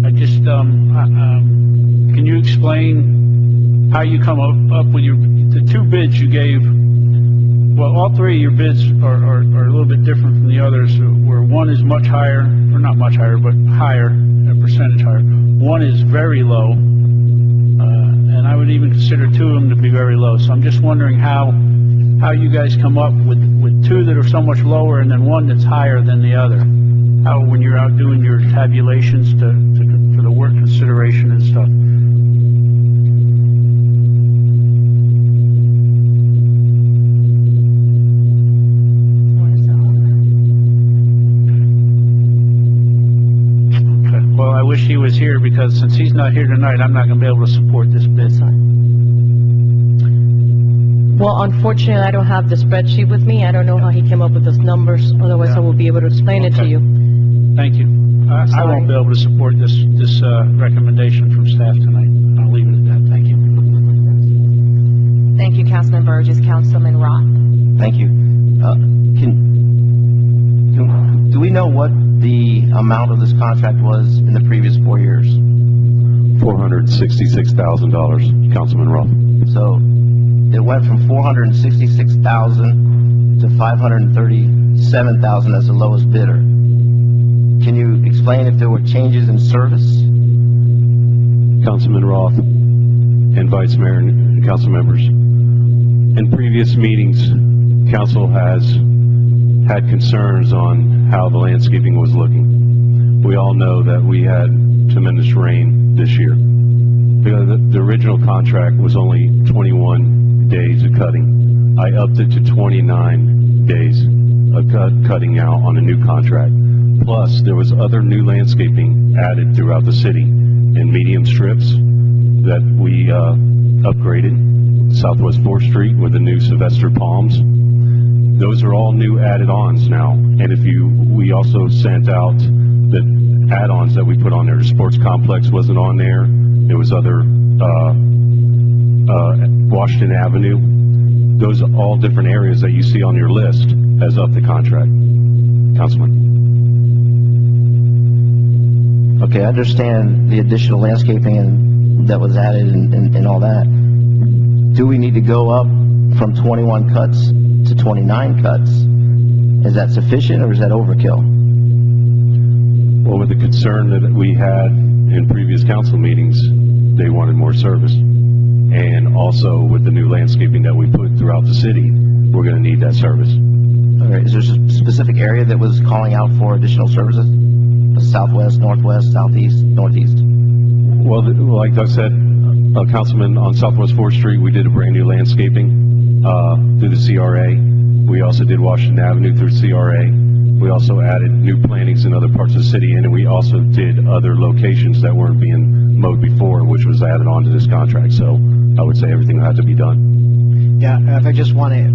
I just, can you explain how you come up with the two bids you gave? Well, all three of your bids are a little bit different from the others, where one is much higher, or not much higher, but higher, a percentage higher. One is very low, and I would even consider two of them to be very low. So I'm just wondering how you guys come up with two that are so much lower and then one that's higher than the other. How, when you're out doing your tabulations for the work consideration and stuff. Well, I wish he was here, because since he's not here tonight, I'm not going to be able to support this bid. Well, unfortunately, I don't have the spreadsheet with me. I don't know how he came up with those numbers. Otherwise, I will be able to explain it to you. Thank you. I won't be able to support this recommendation from staff tonight. I'll leave it at that. Thank you. Thank you, Councilman Burgess. Councilman Roth. Thank you. Do we know what the amount of this contract was in the previous 4 years? $466,000, Councilman Roth. So it went from 466,000 to 537,000 as the lowest bidder. Can you explain if there were changes in service? Councilman Roth and Vice Mayor and council members. In previous meetings, council has had concerns on how the landscaping was looking. We all know that we had tremendous rain this year. The original contract was only 21 days of cutting. I upped it to 29 days of cutting out on a new contract. Plus, there was other new landscaping added throughout the city in medium strips that we upgraded. Southwest 4th Street with the new Sylvester palms. Those are all new added-ons now. And we also sent out the add-ons that we put on there. The sports complex wasn't on there. There was other Washington Avenue. Those are all different areas that you see on your list as up the contract. Councilman. Okay, I understand the additional landscaping that was added and all that. Do we need to go up from 21 cuts to 29 cuts? Is that sufficient or is that overkill? Well, with the concern that we had in previous council meetings, they wanted more service. And also with the new landscaping that we put throughout the city, we're going to need that service. All right, is there a specific area that was calling out for additional services? Southwest, northwest, southeast, northeast? Well, like Doug said, Councilman, on Southwest 4th Street, we did a brand new landscaping through the CRA. We also did Washington Avenue through CRA. We also added new plantings in other parts of the city, and we also did other locations that weren't being mowed before, which was added on to this contract. So I would say everything had to be done. Yeah, if I just want to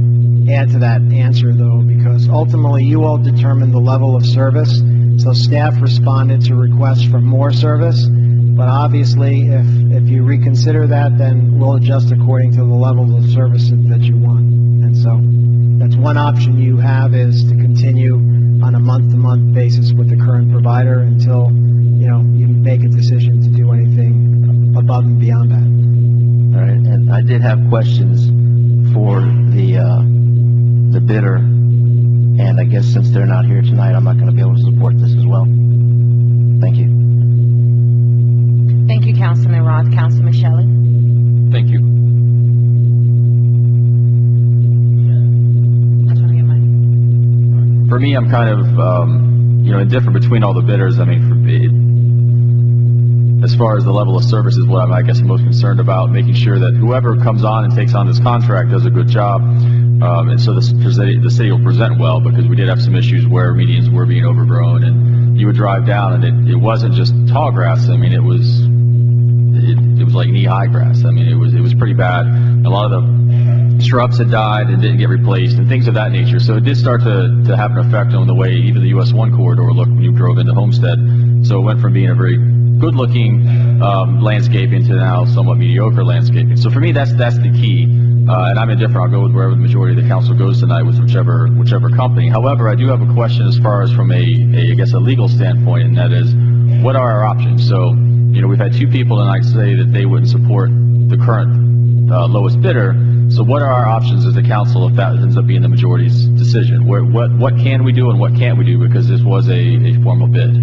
add to that answer, though, because ultimately you all determine the level of service. So staff responded to requests for more service, but obviously if you reconsider that, then we'll adjust according to the level of service that you want. And so that's one option you have, is to continue on a month-to-month basis with the current provider until, you make a decision to do anything above and beyond that. All right, and I did have questions for the bidder, and I guess since they're not here tonight, I'm not going to be able to support this as well. Thank you. Thank you, Councilman Roth. Councilman Shelley? Thank you. For me, I'm kind of, indifferent between all the bidders. I mean, as far as the level of service is what I guess I'm most concerned about, making sure that whoever comes on and takes on this contract does a good job. And so the city will present well, because we did have some issues where medians were being overgrown, and you would drive down and it wasn't just tall grass. I mean, it was like knee-high grass. I mean, it was pretty bad. A lot of the shrubs had died and didn't get replaced and things of that nature. So it did start to have an effect on the way even the US 1 corridor looked when you drove into Homestead. So it went from being a very good-looking landscaping to now somewhat mediocre landscaping. So for me, that's the key. And I'm indifferent. I'll go with wherever the majority of the council goes tonight, with whichever company. However, I do have a question as far as from a legal standpoint, and that is, what are our options? So, we've had two people tonight say that they wouldn't support the current lowest bidder. So what are our options as a council if that ends up being the majority's decision? What can we do and what can't we do, because this was a formal bid?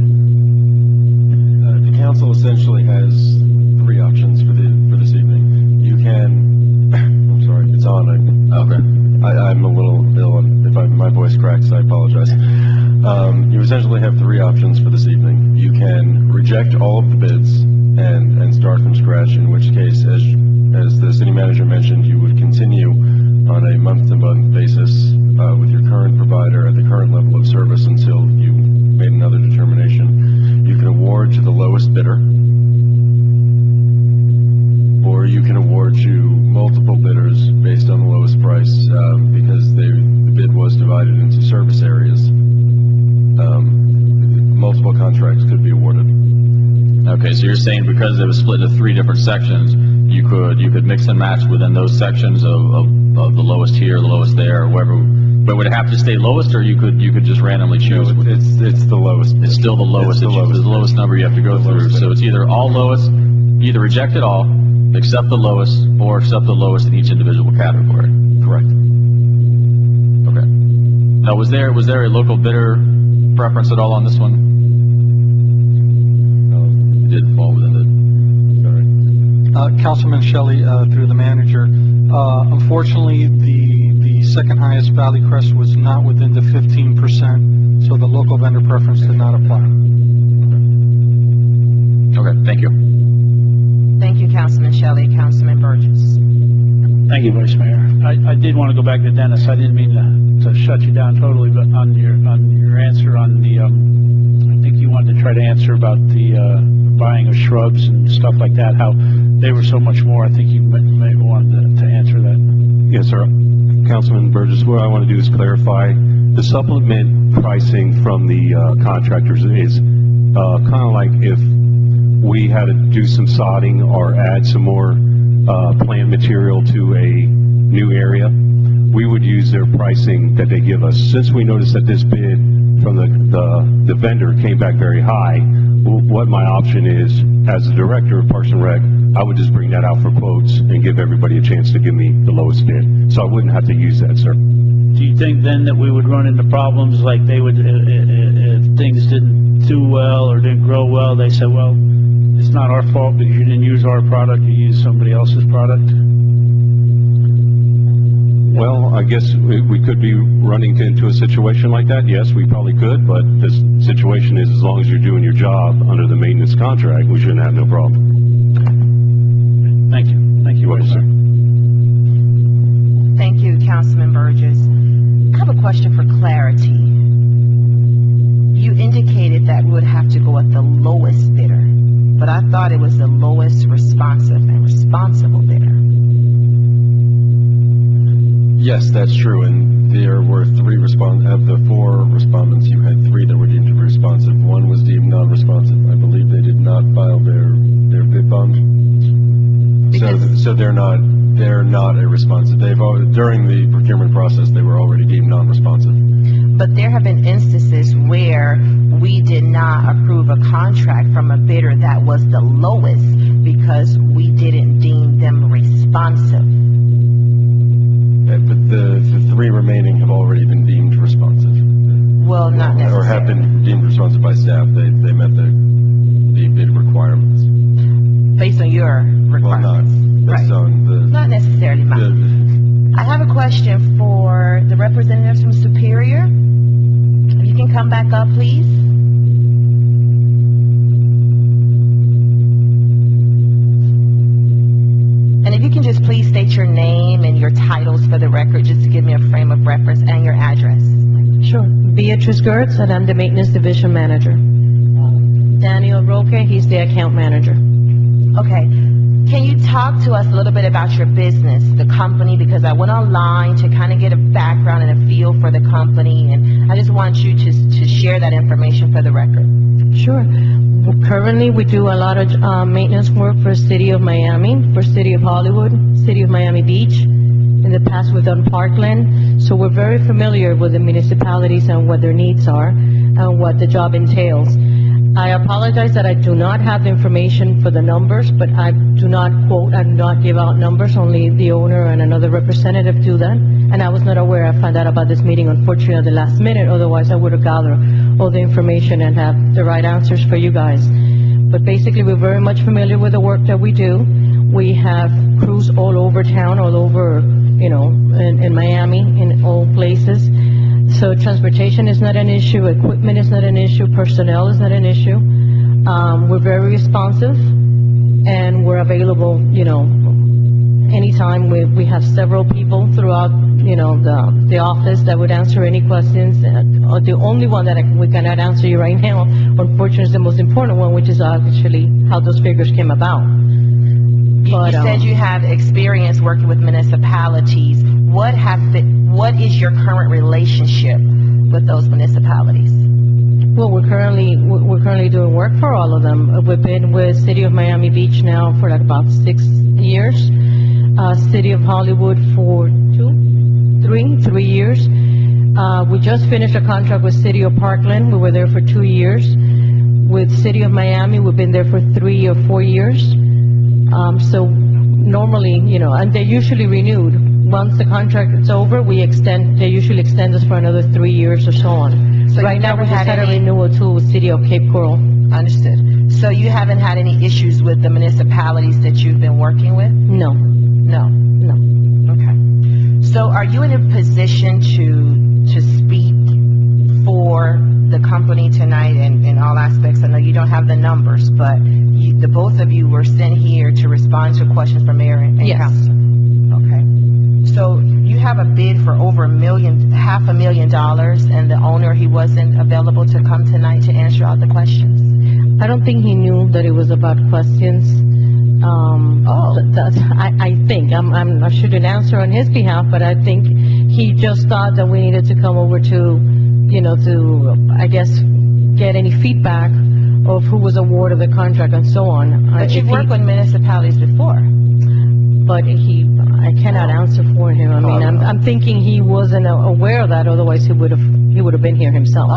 The council essentially has three options for this evening. You can, I'm sorry, it's on. Okay. I'm a little ill, and if my voice cracks, I apologize. You essentially have three options for this evening. You can reject all of the bids and start from scratch, in which case, as the city manager mentioned, you would continue on a month-to-month basis with your current provider at the current level of service until you made another determination. You can award to the lowest bidder, or you can award to multiple bidders based on the lowest price, because the bid was divided into service areas. Multiple contracts could be awarded. Okay, so you're saying because it was split into three different sections, you could mix and match within those sections of the lowest here, the lowest there, or wherever. But would it have to stay lowest, or you could just randomly choose? No, it's the lowest. It's still the lowest. It's the lowest number you have to go through. So it's either all lowest. either reject it all, accept the lowest, or accept the lowest in each individual category. Correct. Okay. Now, was there a local bidder preference at all on this one? It did fall within Councilman Shelley, through the manager, unfortunately, the second highest Valley Crest was not within the 15%, so the local vendor preference did not apply. Okay, thank you. Thank you, Councilman Shelley. Councilman Burgess. Thank you, Vice Mayor. I did want to go back to Dennis. I didn't mean to shut you down totally, but on your answer on the, I think you wanted to try to answer about the buying of shrubs and stuff like that, how they were so much more. I think you may want to answer that. Yes, sir. Councilman Burgess, what I want to do is clarify the supplement pricing from the contractors is kind of like if we had to do some sodding or add some more plant material to a new area, we would use their pricing that they give us. Since we noticed that this bid from the vendor came back very high, what my option is, as the director of Parks and Rec, I would just bring that out for quotes and give everybody a chance to give me the lowest bid. So I wouldn't have to use that, sir. Do you think then that we would run into problems like they would, if things didn't do well or didn't grow well, they said, well, it's not our fault because you didn't use our product, you used somebody else's product? Well, I guess we could be running into a situation like that. Yes, we probably could, but the situation is as long as you're doing your job under the maintenance contract, we shouldn't have no problem. Thank you. Thank you, Welcome, sir. Thank you, Councilman Burgess. I have a question for clarity. You indicated that we would have to go at the lowest bidder, but I thought it was the lowest responsive and responsible bidder. Yes, that's true, and there were of the 4 respondents, you had 3 that were deemed to be responsive. 1 was deemed non-responsive. I believe they did not file their bid bond. So they're not a responsive. During the procurement process, they were already deemed non-responsive. But there have been instances where we did not approve a contract from a bidder that was the lowest because we didn't deem them responsive. But the 3 remaining have already been deemed responsive. Well, not necessarily. Or have been deemed responsive by staff. They met the bid requirements. Based on your requirements. Well, not based on the... Not necessarily mine. I have a question for the representatives from Superior. If you can come back up, please. And if you can just please state your name and your titles for the record, just to give me a frame of reference, and your address. Sure. Beatrice Gertz, and I'm the Maintenance Division Manager. Daniel Roque, he's the Account Manager. Okay. Can you talk to us a little bit about your business, the company? Because I went online to kind of get a background and a feel for the company, and I just want you to share that information for the record. Sure. Currently, we do a lot of maintenance work for City of Miami, for City of Hollywood, City of Miami Beach. In the past, we've done Parkland. So we're very familiar with the municipalities and what their needs are and what the job entails. I apologize that I do not have the information for the numbers, but I do not quote, I do not give out numbers. Only the owner and another representative do that. And I was not aware. I found out about this meeting, unfortunately, at the last minute. Otherwise, I would have gathered all the information and have the right answers for you guys. But basically, we're very much familiar with the work that we do. We have crews all over town, all over, you know, in Miami, in all places. So transportation is not an issue, equipment is not an issue, personnel is not an issue. We're very responsive, and we're available, you know, anytime. We have several people throughout, you know, the office that would answer any questions. The only one that we cannot answer you right now, unfortunately, is the most important one, which is actually how those figures came about. But, you said you have experience working with municipalities. What is your current relationship with those municipalities? Well, we're currently doing work for all of them. We've been with City of Miami Beach now for like about 6 years. City of Hollywood for 3 years. We just finished a contract with City of Parkland. We were there for 2 years. With City of Miami, we've been there for 3 or 4 years. So normally, and they're usually renewed. Once the contract is over, they usually extend us for another 3 years or so on. So Right you now, never we just had had a any- renewal to City of Cape Coral. Understood. So you haven't had any issues with the municipalities that you've been working with? No, No. no. Okay. So are you in a position to speak for the company tonight in all aspects? I know you don't have the numbers, but the both of you were sent here to respond to questions from mayor and Yes. council. Okay. So you have a bid for over $500,000, and the owner, he wasn't available to come tonight to answer all the questions? I don't think he knew that it was about questions. I think, I shouldn't answer on his behalf, but I think he just thought that we needed to come over to, I guess, get any feedback of who was awarded the contract and so on. But you've worked with municipalities before. But I cannot answer for him. I mean, I'm thinking he wasn't aware of that, otherwise he would have been here himself.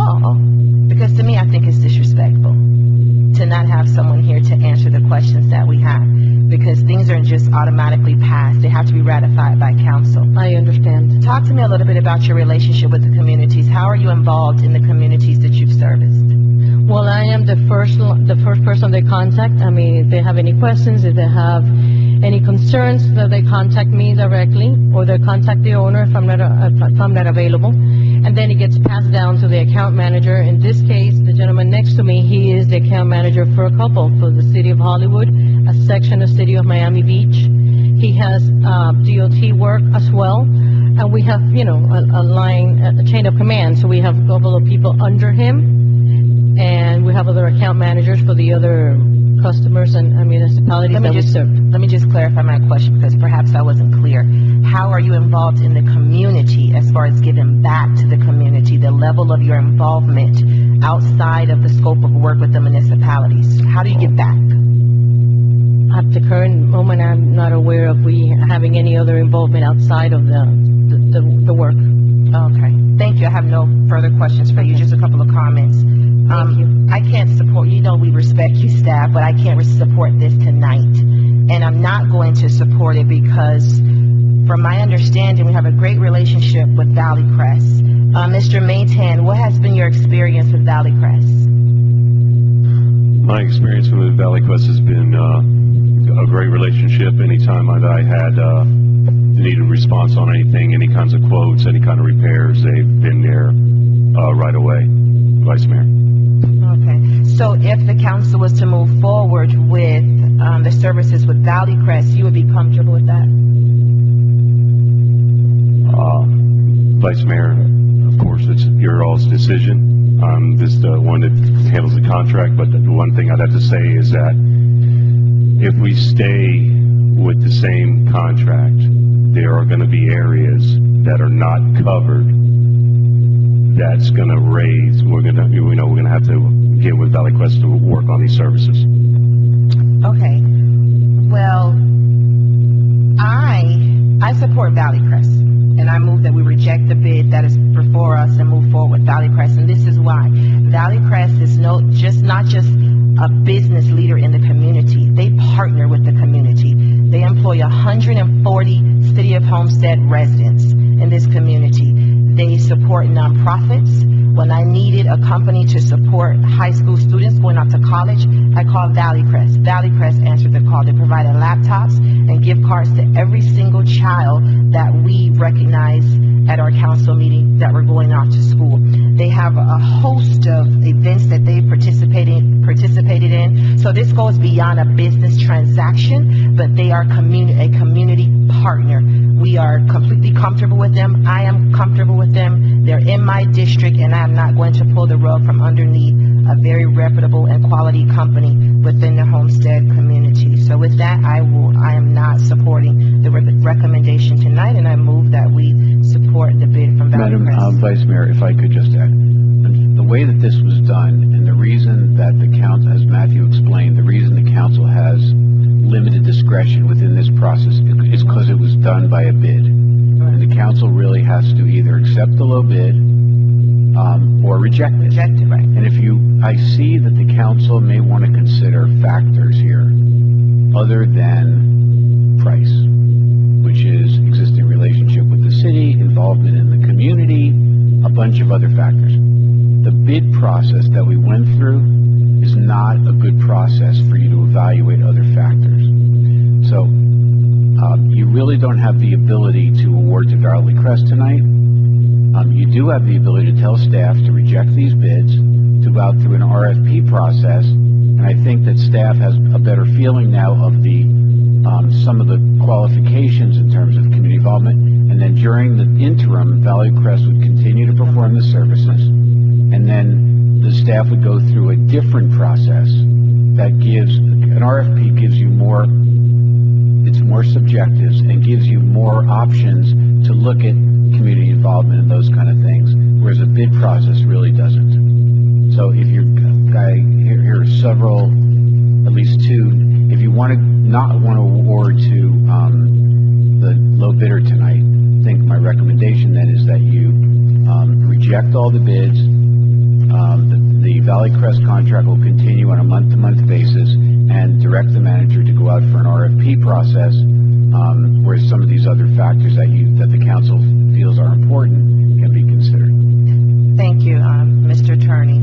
Because to me, I think it's disrespectful to not have someone here to answer the questions that we have, because things aren't just automatically passed. They have to be ratified by council. I understand. Talk to me a little bit about your relationship with the communities. How are you involved in the communities that you've serviced? Well, I am the first person they contact. I mean, if they have any questions, if they have any concerns, that they contact me directly, or they contact the owner if I'm not available. And then it gets passed down to the account manager. In this case, the gentleman next to me, he is the account manager for a couple, for the City of Hollywood, a section of City of Miami Beach. He has DOT work as well. And we have, a chain of command. So we have a couple of people under him, and we have other account managers for the other customers and municipalities that we serve. Let me just clarify my question, because perhaps I wasn't clear. How are you involved in the community as far as giving back to the community, the level of your involvement outside of the scope of work with the municipalities? How do you give back? At the current moment, I'm not aware of we having any other involvement outside of the work. Okay. Thank you. I have no further questions for you. Just a couple of comments. Thank you. I can't support, we respect you, staff, but I can't support this tonight. And I'm not going to support it because, from my understanding, we have a great relationship with Valley Crest. Mr. Maytan, what has been your experience with Valley Crest? My experience with Valley Quest has been a great relationship. Anytime I had needed response on anything, any kinds of quotes, any kind of repairs, they've been there right away. Vice Mayor. Okay. So if the council was to move forward with the services with Valley Crest, you would be comfortable with that? Vice Mayor, of course, it's your all's decision. I'm just the one that handles the contract, but the one thing I'd have to say is that if we stay with the same contract, there are going to be areas that are not covered. That's going to raise. We're going to have to get with Valley Quest to work on these services. Okay. Well, I support Valley Crest, and I move that we reject the bid that is before us and move forward with Valley Crest. And this is why. Valley Crest is not just a business leader in the community. They partner with the community. They employ 140 City of Homestead residents in this community. They support nonprofits. When I needed a company to support high school students going off to college, I called Valley Crest. Valley Crest answered the call. They provided laptops and gift cards to every single child that we recognize at our council meeting that were going off to school. They have a host of events that they participated in. So this goes beyond a business transaction, but they are a community partner. We are completely comfortable with them. I am comfortable with them. They're in my district, and I'm not going to pull the rug from underneath a very reputable and quality company within the Homestead community. So with that, I am not supporting the recommendation tonight, and I move that we support the bid from Valley Crest. Madam Vice Mayor, if I could just add, the way that this was done, and the reason that the council, as Matthew explained, the reason the council has limited discretion within this process is because it was done by a bid. And the council really has to either accept the low bid or reject it. Reject it, right. And I see that the council may want to consider factors here. other than price, which is existing relationship with the city, involvement in the community, a bunch of other factors. The bid process that we went through is not a good process for you to evaluate other factors. So you really don't have the ability to award to Valley Crest tonight. You do have the ability to tell staff to reject these bids, to go out through an RFP process, and I think that staff has a better feeling now of the some of the qualifications in terms of community involvement, and then during the interim, Valley Crest would continue to perform the services, and then the staff would go through a different process that gives, an RFP gives you more, it's more subjectives and gives you more options to look at community involvement and those kind of things, whereas a bid process really doesn't. So if you're, here are several, at least two, if you want to not want to award to the low bidder tonight, I think my recommendation then is that you reject all the bids. The Valley Crest contract will continue on a month-to-month basis, and direct the manager to go out for an RFP process, whereas some of these other factors that the council feels are important can be considered. Thank you, Mr. Attorney.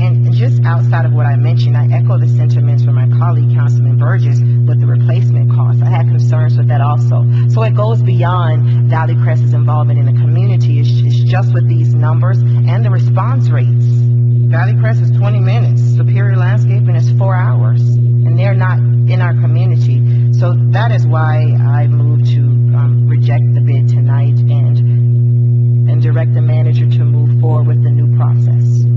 And just outside of what I mentioned, I echo the sentiments from my colleague, Councilman Burgess, with the replacement costs. I had concerns with that also. So it goes beyond Valley Crest's involvement in the community. It's just with these numbers and the response rates. Valley Crest is 20 minutes. Superior Landscaping is 4 hours. And they're not in our community. So that is why I moved to reject the bid tonight and direct the manager to move forward with the new process.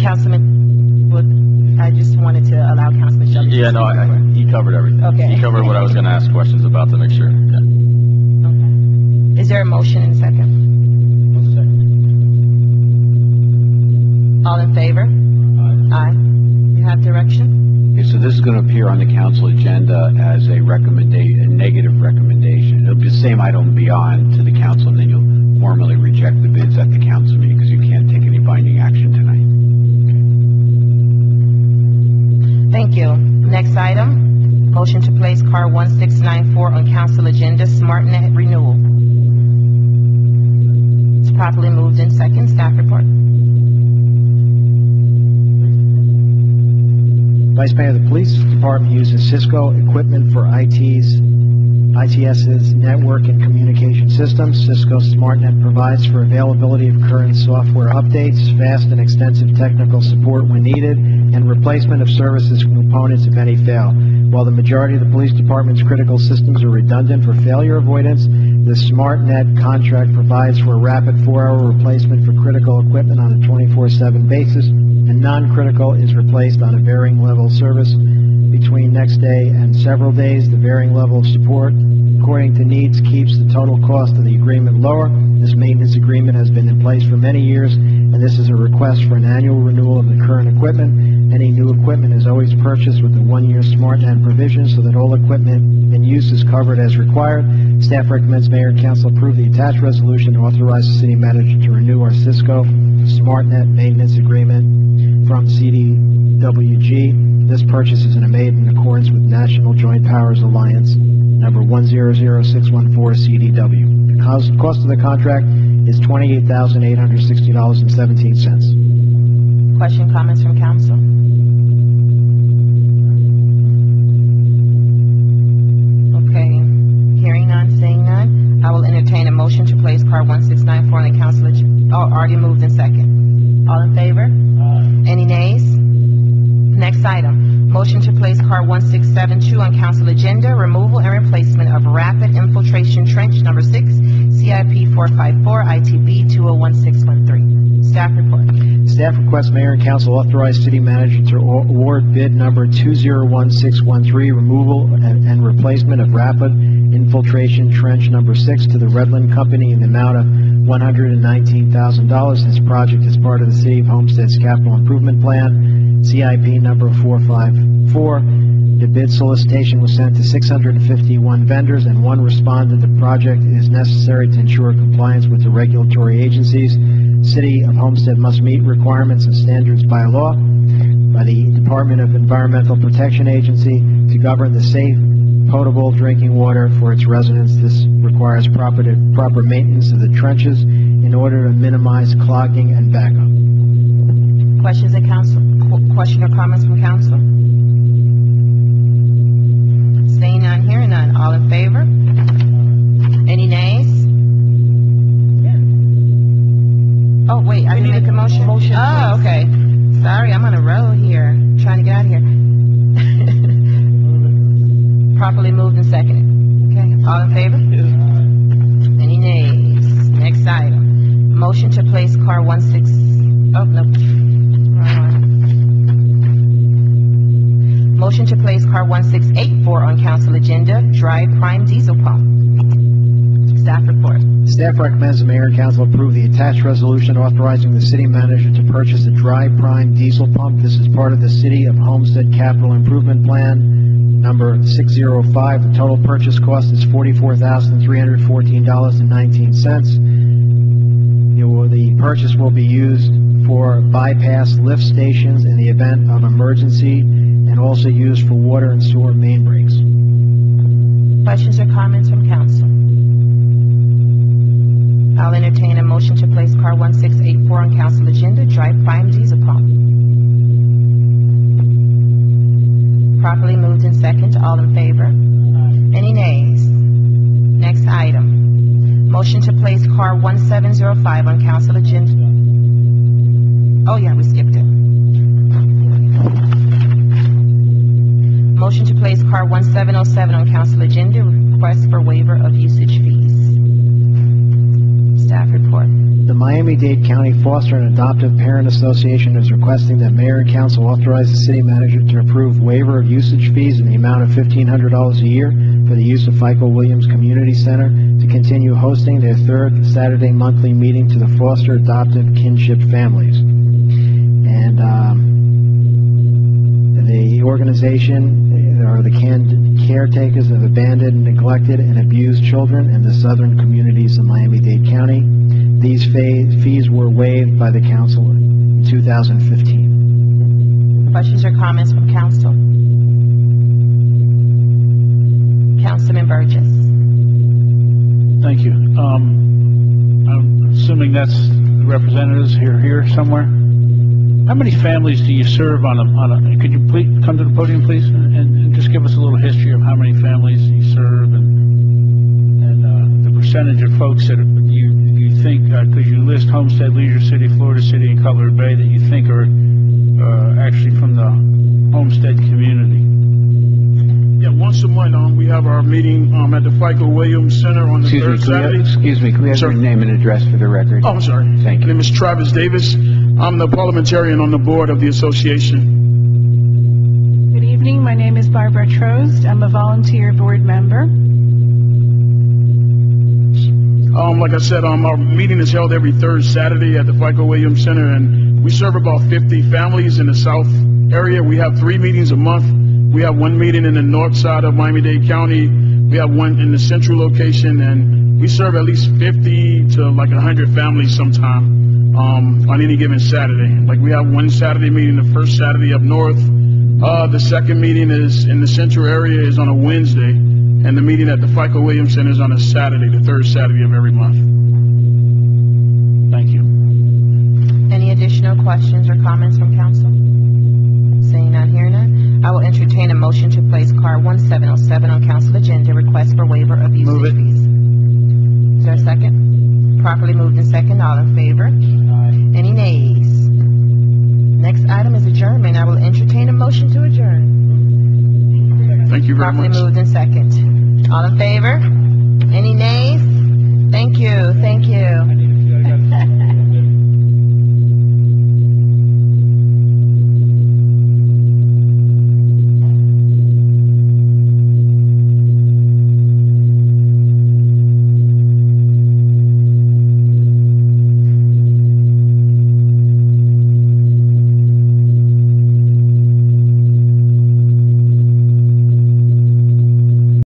Councilman, I just wanted to allow Councilman Shelley to Yeah, no, he covered everything. Okay. He covered what I was going to ask questions about to make sure. Yeah. Okay. Is there a motion and second? All in favor? Aye. You have direction? Okay, so this is going to appear on the council agenda as a negative recommendation. It'll be the same item beyond to the council, and then you'll formally reject the bids at the council meeting because you can't take any binding action tonight. Thank you. Next item, motion to place car 1694 on council agenda, SmartNet renewal. It's properly moved in second. Staff report. Vice Mayor, the Police Department uses Cisco equipment for ITS's network and communication systems. Cisco SmartNet provides for availability of current software updates, fast and extensive technical support when needed, and replacement of services components if any fail. While the majority of the Police Department's critical systems are redundant for failure avoidance, the SmartNet contract provides for a rapid 4-hour replacement for critical equipment on a 24/7 basis, and non-critical is replaced on a varying level of service between next day and several days. The varying level of support, according to needs, keeps the total cost of the agreement lower. This maintenance agreement has been in place for many years, and this is a request for an annual renewal of the current equipment. Any new equipment is always purchased with a 1-year SmartNet provision so that all equipment in use is covered as required. Staff recommends Mayor and Council approve the attached resolution to authorize the city manager to renew our Cisco SmartNet maintenance agreement from CDWG. This purchase is made in accordance with National Joint Powers Alliance number 100614 CDW. The cost of the contract is $28,860.17. Question, comments from council? Okay. Hearing none, seeing none, I will entertain a motion to place car 1694 on the council agenda. Oh, already moved in second. All in favor? Any nays? Next item, motion to place car 1672 on council agenda, removal and replacement of rapid infiltration trench number 6, CIP 454, ITB 201613. Staff report. Staff requests Mayor and Council authorize City Manager to award bid number 201613, removal and replacement of rapid infiltration trench number 6 to the Redland Company in the amount of $119,000. This project is part of the City of Homestead's Capital Improvement Plan, CIP number 454. a bid solicitation was sent to 651 vendors, and one responded the project is necessary to ensure compliance with the regulatory agencies. City of Homestead must meet requirements and standards by law, by the Department of Environmental Protection Agency, to govern the safe, potable drinking water for its residents. This requires proper maintenance of the trenches in order to minimize clogging and backup. Questions of council? Question or comments from council? Seeing none, hearing none. All in favor? Any nays? Oh, wait, I didn't make a motion? Oh, okay. Sorry, I'm on a roll here, trying to get out of here. Properly moved and seconded. Okay, all in favor? Any nays? Next item. Motion to place car 16... Oh, no. Wrong one. Motion to place car 1684 on council agenda, dry prime diesel pump. Staff report. Staff recommends the mayor and council approve the attached resolution authorizing the city manager to purchase a dry prime diesel pump. This is part of the City of Homestead Capital Improvement Plan, number 605. The total purchase cost is $44,314.19. The purchase will be used for bypass lift stations in the event of emergency, and also used for water and sewer main breaks. Questions or comments from council? I'll entertain a motion to place car 1684 on council agenda, dry prime diesel pump. Properly moved in second. All in favor? Any nays? Next item. Motion to place car 1705 on council agenda. Oh yeah, we skipped it. Motion to place car 1707 on council agenda, request for waiver of usage fees. Staff report. The Miami-Dade County Foster and Adoptive Parent Association is requesting that mayor and council authorize the city manager to approve waiver of usage fees in the amount of $1,500 a year for the use of FICO Williams Community Center to continue hosting their third Saturday monthly meeting to the foster adoptive kinship families. And the organization are the caretakers of abandoned, neglected, and abused children in the southern communities of Miami-Dade County. These fees were waived by the council in 2015. Questions or comments from council? Councilman Burgess. Thank you. I'm assuming that's the representatives here somewhere. How many families do you serve on a, could you please come to the podium, please, and just give us a little history of how many families you serve and the percentage of folks that you think, because you list Homestead, Leisure City, Florida City, and Cutler Bay, that you think are actually from the Homestead community? Yeah, once a month, we have our meeting at the FICO Williams Center on the third Saturday. Excuse me, can we have your name and address for the record? Oh, I'm sorry. Thank you. My name is Travis Davis. I'm the parliamentarian on the board of the association. Good evening. My name is Barbara Trost. I'm a volunteer board member. Like I said, our meeting is held every third Saturday at the FICO Williams Center, and we serve about 50 families in the south area. We have 3 meetings a month. We have 1 meeting in the north side of Miami-Dade County. We have 1 in the central location, and we serve at least 50 to like 100 families sometime on any given Saturday. Like we have 1 Saturday meeting the first Saturday up north. The second meeting is in the central area is on a Wednesday, and the meeting at the FICO Williams Center is on a Saturday, the third Saturday of every month. Thank you. Any additional questions or comments from council? Seeing none, hearing none, I will entertain a motion to place car 1707 on council agenda, request for waiver of usage fees. Is there a second? Properly moved and second. All in favor? Any nays? Next item is adjournment. I will entertain a motion to adjourn. Thank you very much. Properly moved and second. All in favor? Any nays? Thank you.